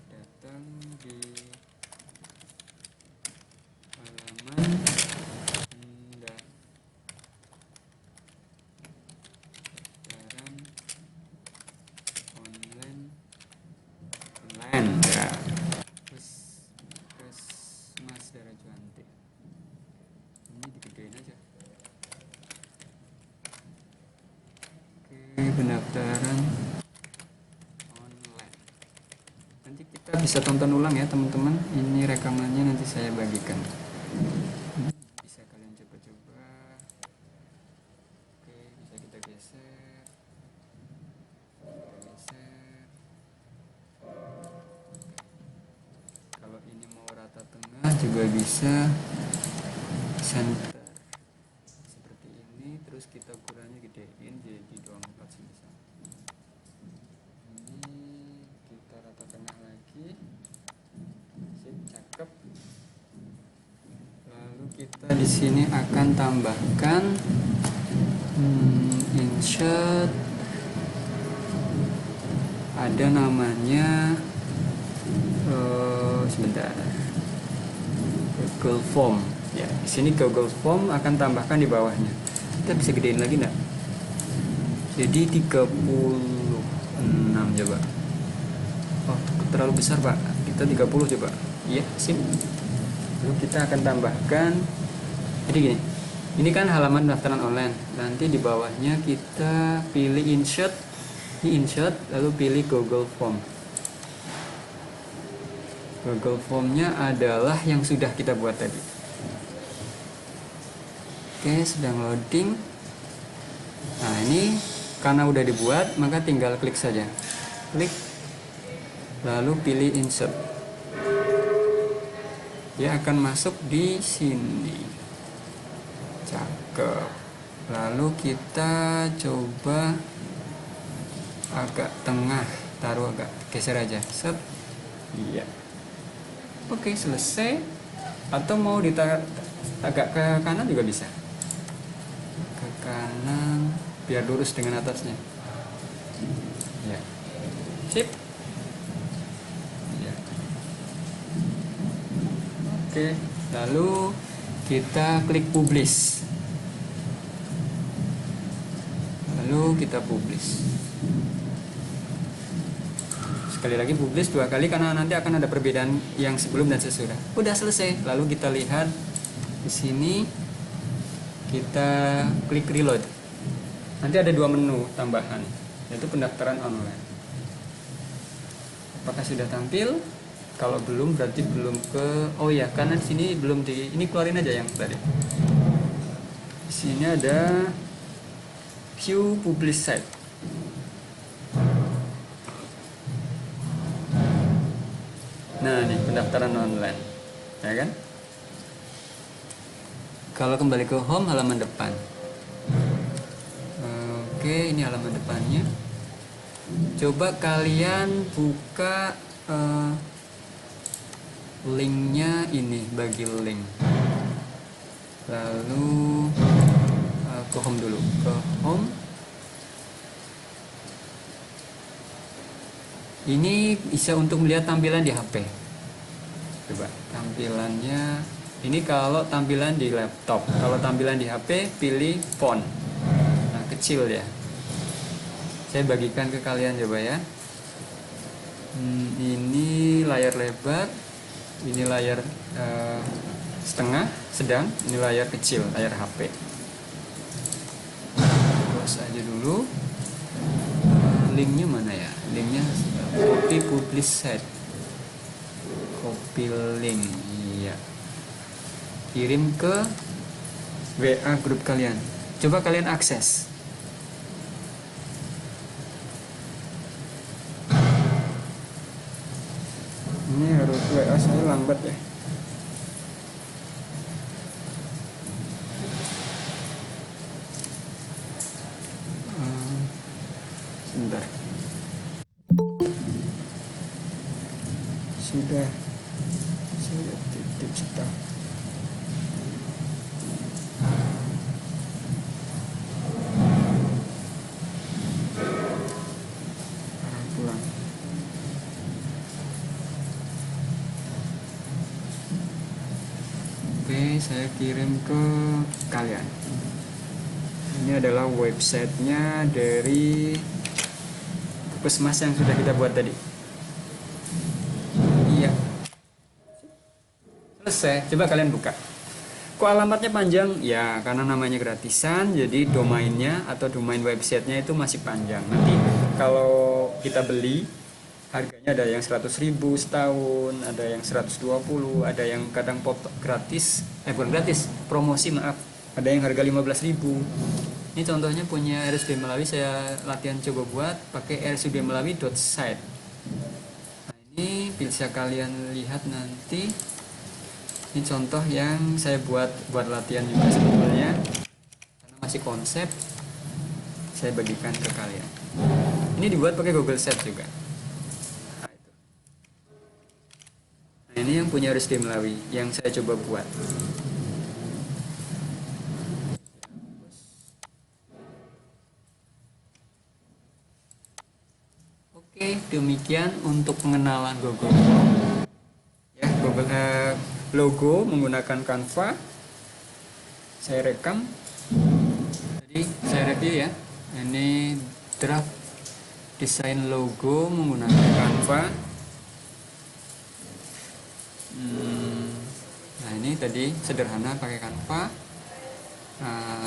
Datang di halaman pendaftaran online ya. Terus Mas Dara Juanti. Ini digedein aja. Pendaftaran online. Nanti kita bisa tonton ulang ya teman-teman. Ini rekamannya nanti saya bagikan. Bisa kalian coba-coba. Oke, bisa kita geser. Kalau ini mau rata tengah juga bisa. Center. Seperti ini, terus kita ukurannya gedein jadi 24 sebesar. Ini kita rata tengah lagi. Sip, cakep. Lalu kita di sini akan tambahkan insert. Ada namanya sebentar. Google Form. Ya, di sini Google Form akan tambahkan di bawahnya. Kita bisa gedein lagi enggak? Jadi 36 coba. Oh, terlalu besar, Pak. Kita 30 coba. Iya, sip. Lalu kita akan tambahkan. Jadi gini. Ini kan halaman pendaftaran online. Nanti di bawahnya kita pilih insert. Ini insert, lalu pilih Google Form. Google Form-nya adalah yang sudah kita buat tadi. Oke, sedang loading. Nah, ini karena udah dibuat, maka tinggal klik saja. Klik, lalu pilih insert. Dia akan masuk di sini. Cakep. Lalu kita coba agak tengah, taruh agak geser aja. Set. Iya. Oke, selesai. Atau mau ditaruh agak ke kanan juga bisa. Ke kanan biar lurus dengan atasnya. Ya. Sip. Ya. Oke, lalu kita klik publish. Lalu kita publish. Sekali lagi publish 2 kali karena nanti akan ada perbedaan yang sebelum dan sesudah. Udah selesai. Lalu kita lihat di sini, kita klik reload. Nanti ada 2 menu tambahan, yaitu pendaftaran online. Apakah sudah tampil? Kalau belum berarti belum ke. Oh ya, karena di sini belum di. Ini keluarin aja yang tadi. Di sini ada view publish site. Nah, nih pendaftaran online, ya kan? Kalau kembali ke home, halaman depan. Oke, ini halaman depannya. Coba kalian buka linknya ini, bagi link. Lalu ke home dulu, ke home. Ini bisa untuk melihat tampilan di HP. Coba tampilannya. Ini kalau tampilan di laptop. Kalau tampilan di HP, pilih font. Nah, kecil ya. Saya bagikan ke kalian coba ya. Ini layar lebar, ini layar setengah, sedang, ini layar kecil, layar HP. Close aja dulu. Linknya mana ya? Linknya copy publish set. Copy link, iya. Kirim ke WA grup kalian. Coba kalian akses. Ini harus WA saya lambat ya. Sebentar. Sudah saya titip stop. Pulang. Oke, saya kirim ke kalian. Ini adalah websitenya dari Puskesmas yang sudah kita buat tadi. Iya. Selesai. Coba kalian buka. Kok alamatnya panjang? Ya, karena namanya gratisan, jadi domainnya atau domain websitenya itu masih panjang. Nanti kalau kita beli, harganya ada yang 100.000 setahun, ada yang 120, ada yang kadang gratis, bukan gratis, promosi maaf. Ada yang harga 15.000. Ini contohnya punya RSUD Melawi, saya latihan coba buat pakai rsudmelawi.site. Nah, ini bisa kalian lihat nanti. Ini contoh yang saya buat latihan juga sebetulnya. Karena masih konsep, saya bagikan ke kalian. Ini dibuat pakai Google Set juga. Nah, itu. Nah, ini yang punya RSUD Melawi yang saya coba buat. Oke, demikian untuk pengenalan Google Form. Ya, Google logo menggunakan Canva. Saya rekam. Jadi saya review ya. Ini draft desain logo menggunakan Canva. Nah, ini tadi sederhana pakai Canva.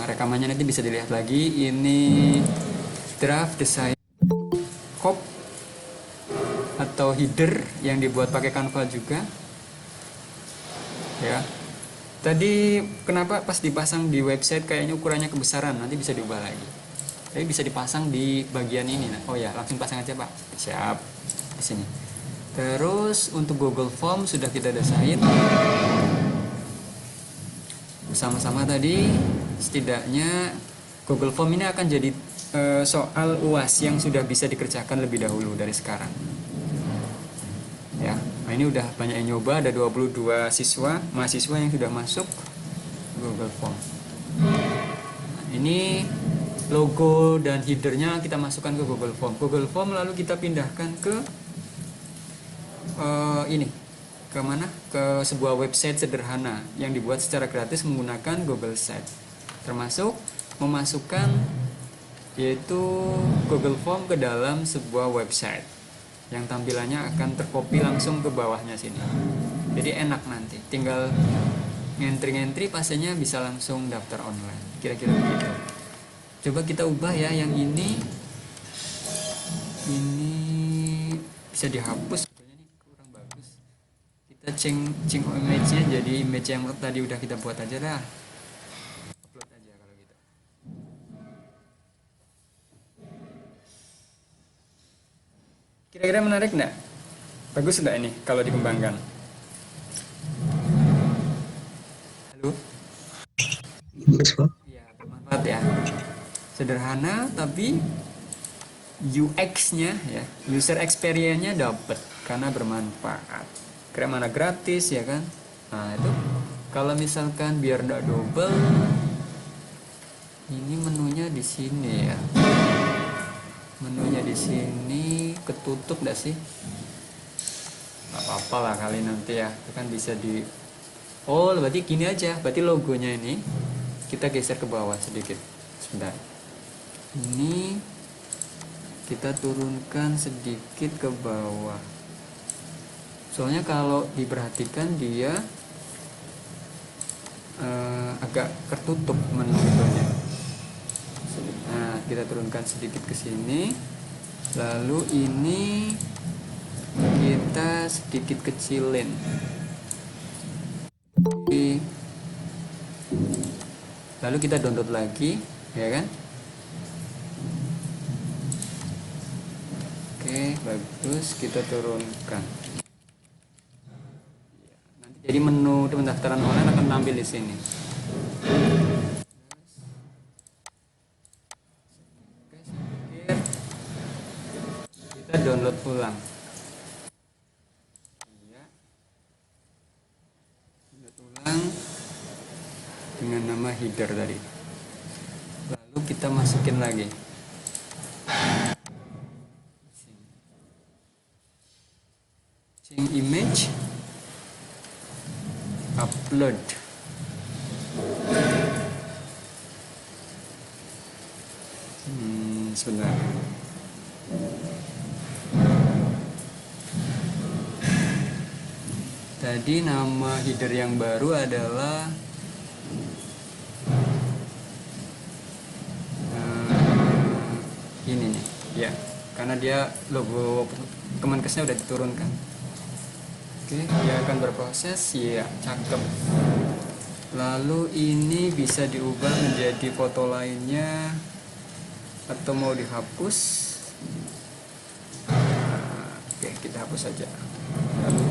Rekamannya nanti bisa dilihat lagi. Ini draft desain cop atau header yang dibuat pakai Canva juga ya. Tadi kenapa pas dipasang di website kayaknya ukurannya kebesaran, nanti bisa diubah lagi, tapi bisa dipasang di bagian ini. Oh ya, langsung pasang aja Pak. Siap, di sini. Terus untuk Google Form sudah kita desain bersama-sama tadi. Setidaknya Google Form ini akan jadi soal UAS yang sudah bisa dikerjakan lebih dahulu dari sekarang. Ya, nah ini udah banyak yang nyoba, ada 22 mahasiswa yang sudah masuk Google Form. Nah, ini logo dan headernya kita masukkan ke Google Form. Google Form lalu kita pindahkan ke ini, ke mana? Ke sebuah website sederhana yang dibuat secara gratis menggunakan Google Sheets. Termasuk memasukkan yaitu Google Form ke dalam sebuah website yang tampilannya akan tercopy langsung ke bawahnya sini. Jadi enak nanti, tinggal ngentri-ngentri pastinya bisa langsung daftar online. Kira-kira begitu. Coba kita ubah ya yang ini. Ini bisa dihapus, sebetulnya ini kurang bagus. Kita change image-nya jadi image yang tadi udah kita buat aja dah. Upload aja kalau gitu. Kira-kira menarik nggak? Bagus nggak ini kalau dikembangkan? Halo? Bagus Pak. Iya, bermanfaat ya. Sederhana tapi UX-nya ya, user experience-nya dapat karena bermanfaat. Karena mana gratis ya kan? Nah itu kalau misalkan biar nggak double, ini menunya di sini ya. Menunya di sini ketutup nggak sih? Nggak apa-apa lah kali nanti ya. Itu kan bisa di. Oh berarti gini aja. Berarti logonya ini kita geser ke bawah sedikit. Sebentar. Ini kita turunkan sedikit ke bawah. Soalnya kalau diperhatikan dia agak tertutup menu itunya. Nah, kita turunkan sedikit ke sini. Lalu ini kita sedikit kecilin. Lalu kita download lagi, ya kan? Oke, bagus, kita turunkan. Nanti jadi menu pendaftaran online akan tampil di sini. Oke, saya pikir kita download ulang. Iya. Download ulang dengan nama header tadi. Lalu kita masukin lagi. Change image, upload. Sebentar. Tadi nama header yang baru adalah ini nih, ya, karena dia logo Kemenkesnya udah diturunkan. Oke, dia akan berproses, ya, cakep. Lalu ini bisa diubah menjadi foto lainnya atau mau dihapus. Oke, kita hapus saja. Lalu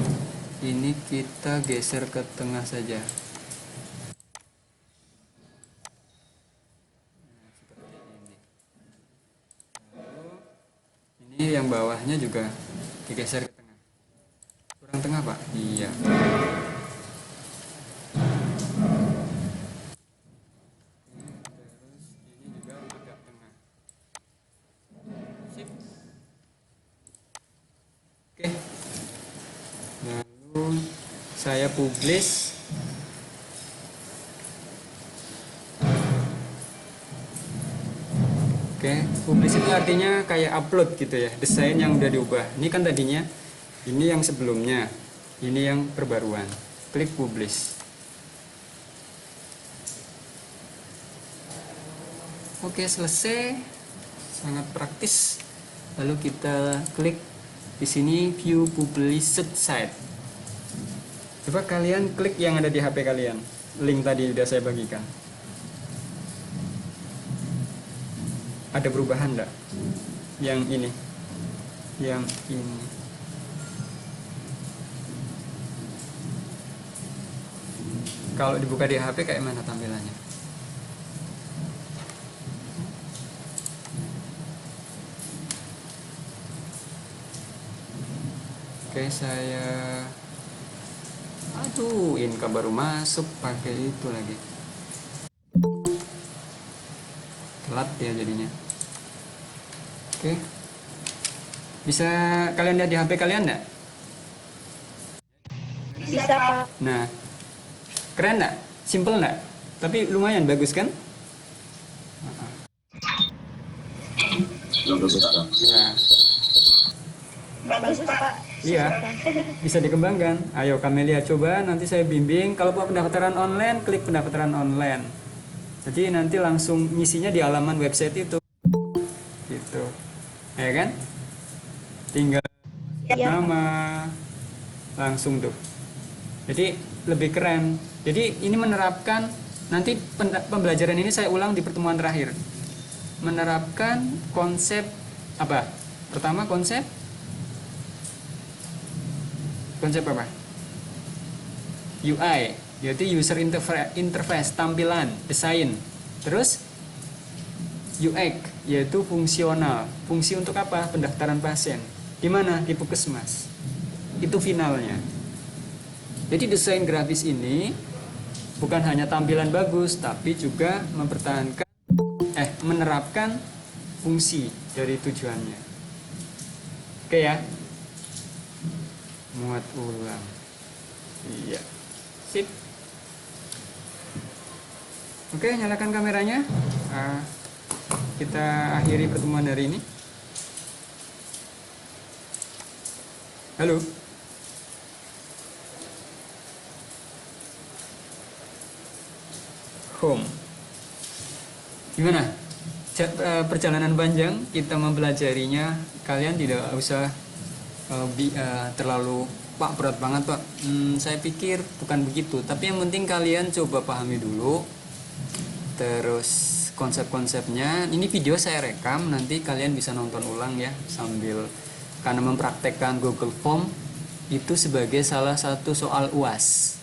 ini kita geser ke tengah saja. Ini yang bawahnya juga digeser ke tengah. Kurang tengah, Pak? Iya. Terus ini juga agak tengah. Sip. Oke. Lalu saya publish. Oke, publish itu artinya kayak upload gitu ya, desain yang udah diubah. Ini kan tadinya, ini yang sebelumnya, ini yang perbaruan. Klik publish. Oke, selesai. Sangat praktis. Lalu kita klik di sini view published site. Coba kalian klik yang ada di HP kalian. Link tadi udah saya bagikan. Ada perubahan enggak? Yang ini. Yang ini. Kalau dibuka di HP kayak mana tampilannya? Oke, saya aduh, Inka baru masuk pakai itu lagi. Telat ya jadinya. Oke. Bisa kalian lihat di HP kalian enggak? Bisa, Pak. Nah, keren enggak? Simple enggak? Tapi lumayan bagus kan? Ya. Bagus, Pak. Iya, bisa dikembangkan. Ayo Kamelia coba, nanti saya bimbing. Kalau mau pendaftaran online, klik pendaftaran online. Jadi nanti langsung ngisinya di halaman website itu. Gitu. Ya kan? Tinggal nama, langsung tuh. Jadi lebih keren. Jadi ini menerapkan, nanti pembelajaran ini saya ulang di pertemuan terakhir. Menerapkan konsep apa? Pertama konsep apa? UI, yaitu user interface, tampilan, desain. Terus UX, yaitu fungsional. Fungsi untuk apa? Pendaftaran pasien. Di mana? Di Puskesmas. Itu finalnya. Jadi desain grafis ini bukan hanya tampilan bagus, tapi juga menerapkan fungsi dari tujuannya. Oke ya. Muat ulang. Iya. Sip. Oke, nyalakan kameranya. Kita akhiri pertemuan hari ini. Halo. Home. Gimana? Perjalanan panjang kita mempelajarinya, kalian tidak usah terlalu Pak berat banget Pak. Saya pikir bukan begitu, tapi yang penting kalian coba pahami dulu. Terus konsep-konsepnya, ini video saya rekam, nanti kalian bisa nonton ulang ya sambil, karena mempraktekkan Google Form itu sebagai salah satu soal UAS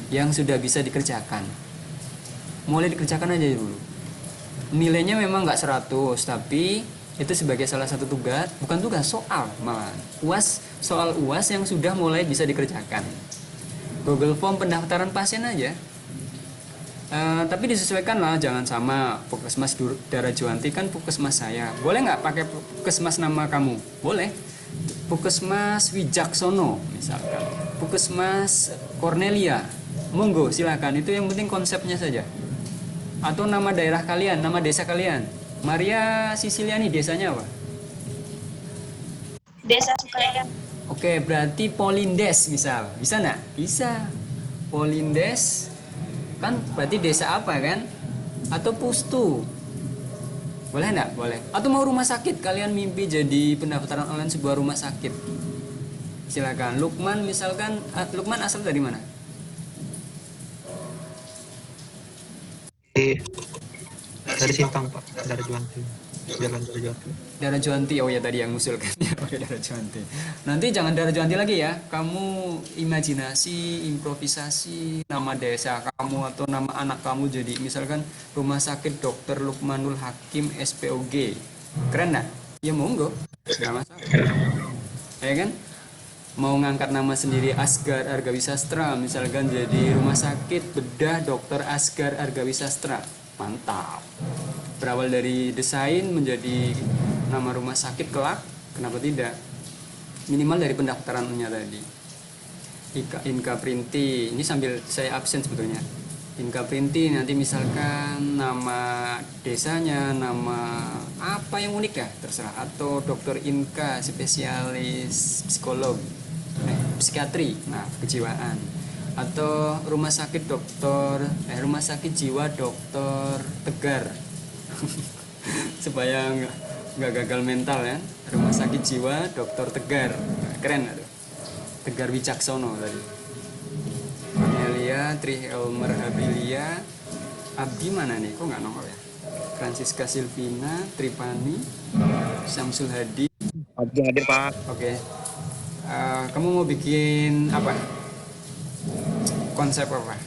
yang sudah bisa dikerjakan. Mulai dikerjakan aja dulu. Nilainya memang nggak 100, tapi itu sebagai salah satu tugas, bukan tugas, soal malah. UAS, soal UAS yang sudah mulai bisa dikerjakan. Google Form pendaftaran pasien aja. Tapi disesuaikan lah, jangan sama Puskesmas Darajuanti kan puskesmas saya. Boleh nggak pakai puskesmas nama kamu? Boleh. Puskesmas Wijaksono misalkan. Puskesmas Cornelia. Monggo silakan, itu yang penting konsepnya saja. Atau nama daerah kalian, nama desa kalian. Maria Sisiliani desanya apa? Desa Sukayan. Oke, berarti Polindes misal. Bisa nggak? Bisa. Polindes kan berarti desa apa kan? Atau Pustu. Boleh nggak? Boleh. Atau mau rumah sakit, kalian mimpi jadi pendaftaran online sebuah rumah sakit. Silakan. Lukman misalkan, Lukman asal dari mana? Dari Simpang Pak, dari Juanti, jalan dari Juanti. Darajuanti, oh ya tadi yang ngusulkan ya, pakai Darajuanti. Nanti jangan Darajuanti lagi ya, kamu imajinasi, improvisasi nama desa kamu atau nama anak kamu jadi misalkan Rumah Sakit Dr. Lukmanul Hakim SPOG, keren nggak? Ya monggo, nggak masalah. Ya kan? Mau ngangkat nama sendiri Asgar Argawisastra, misalkan jadi Rumah Sakit Bedah Dr. Asgar Argawisastra, mantap. Berawal dari desain menjadi nama rumah sakit kelak, kenapa tidak? Minimal dari pendaftarannya tadi. Inka Printi, ini sambil saya absen sebetulnya. Inka Printi nanti misalkan nama desanya, nama apa yang unik ya, terserah. Atau Dokter Inka, spesialis psikolog, psikiatri, nah kejiwaan. Atau Rumah Sakit Rumah Sakit Jiwa Dokter Tegar. Supaya nggak gagal mental ya. Rumah Sakit Jiwa Dokter Tegar, keren nggak tuh? Tegar Wicaksono tadi. Cornelia Tri Elmer Habilia. Abdi mana nih, kok nggak nongol ya? Francisca Silvina Tripani Samsul Hadi. Abdi hadir Pak. Oke. Kamu mau bikin apa? Konsep apa?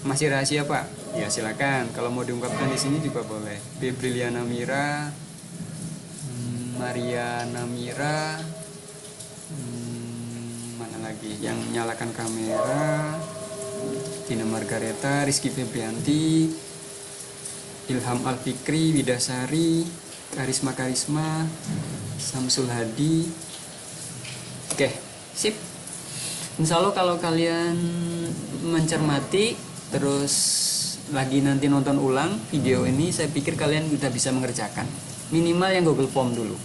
Masih rahasia Pak? Ya silakan. Kalau mau diungkapkan di sini juga boleh. Briliana Mira, Mariana Mira, mana lagi? Yang nyalakan kamera, Tina Margareta, Rizky Febrianti, Ilham Alfikri, Widasari, Karisma, Samsul Hadi. Oke, sip. Insya Allah kalau kalian mencermati terus lagi nanti nonton ulang video ini, saya pikir kalian sudah bisa mengerjakan minimal yang Google Form dulu.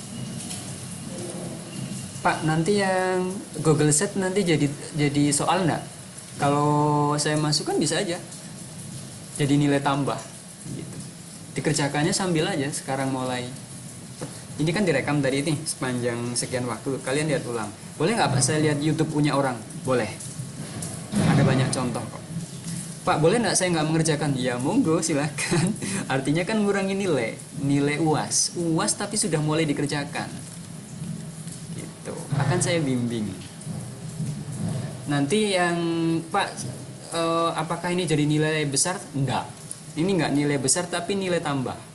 Pak, nanti yang Google Set nanti jadi soal enggak? Kalau saya masukkan bisa aja jadi nilai tambah gitu. Dikerjakannya sambil aja sekarang mulai. Ini kan direkam tadi ini sepanjang sekian waktu, kalian lihat ulang. Boleh nggak Pak saya lihat YouTube punya orang? Boleh. Ada banyak contoh kok. Pak, boleh nggak saya nggak mengerjakan? Ya monggo silakan. Artinya kan ngurangi nilai UAS tapi sudah mulai dikerjakan. Gitu. Akan saya bimbing. Nanti yang Pak, apakah ini jadi nilai besar? Enggak. Ini nggak nilai besar tapi nilai tambah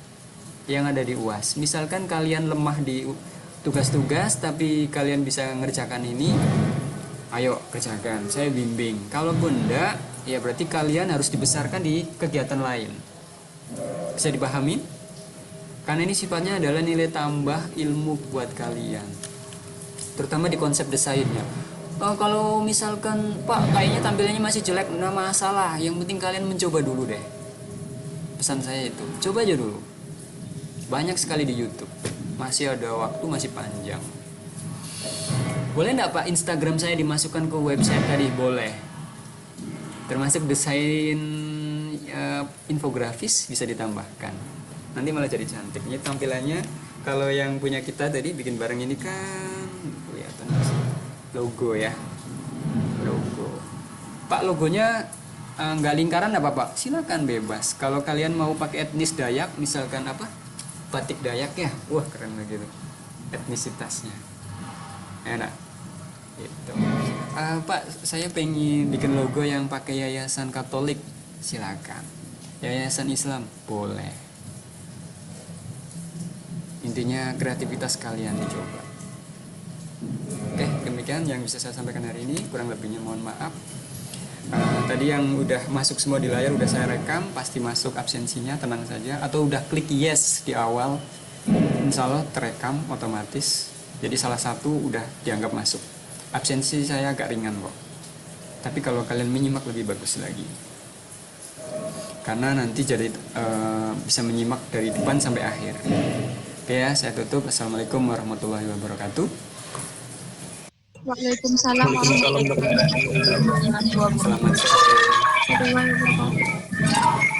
yang ada di UAS. Misalkan kalian lemah di tugas-tugas tapi kalian bisa ngerjakan ini, ayo kerjakan, saya bimbing. Kalaupun enggak, ya berarti kalian harus dibesarkan di kegiatan lain. Bisa dipahami? Karena ini sifatnya adalah nilai tambah ilmu buat kalian, terutama di konsep desainnya. Kalau misalkan Pak kayaknya tampilannya masih jelek, nggak masalah, yang penting kalian mencoba dulu deh. Pesan saya itu, coba aja dulu. Banyak sekali di YouTube, masih ada waktu, masih panjang. Boleh nggak Pak Instagram saya dimasukkan ke website tadi? Boleh. Termasuk desain infografis bisa ditambahkan. Nanti malah jadi cantik. Ini tampilannya kalau yang punya kita tadi bikin bareng ini kan kelihatan logo ya. Logo. Pak, logonya nggak lingkaran apa Pak? Silakan bebas. Kalau kalian mau pakai etnis Dayak, misalkan apa? Batik Dayak ya. Wah, keren begitu. Etnisitasnya. Enak. Gitu. Pak, saya pengen bikin logo yang pakai yayasan Katolik. Silakan. Yayasan Islam boleh. Intinya kreativitas kalian dicoba. Oke, demikian yang bisa saya sampaikan hari ini. Kurang lebihnya mohon maaf. Tadi yang udah masuk semua di layar udah saya rekam, pasti masuk absensinya, tenang saja. Atau udah klik yes di awal, insya Allah terekam otomatis. Jadi salah satu udah dianggap masuk. Absensi saya agak ringan kok. Tapi kalau kalian menyimak lebih bagus lagi. Karena nanti jadi bisa menyimak dari depan sampai akhir. Oke ya, saya tutup. Assalamualaikum warahmatullahi wabarakatuh. Waalaikumsalam Waalaikumsalam warahmatullahi wabarakatuh. Selamat sore. warahmatullahi wabarakatuh.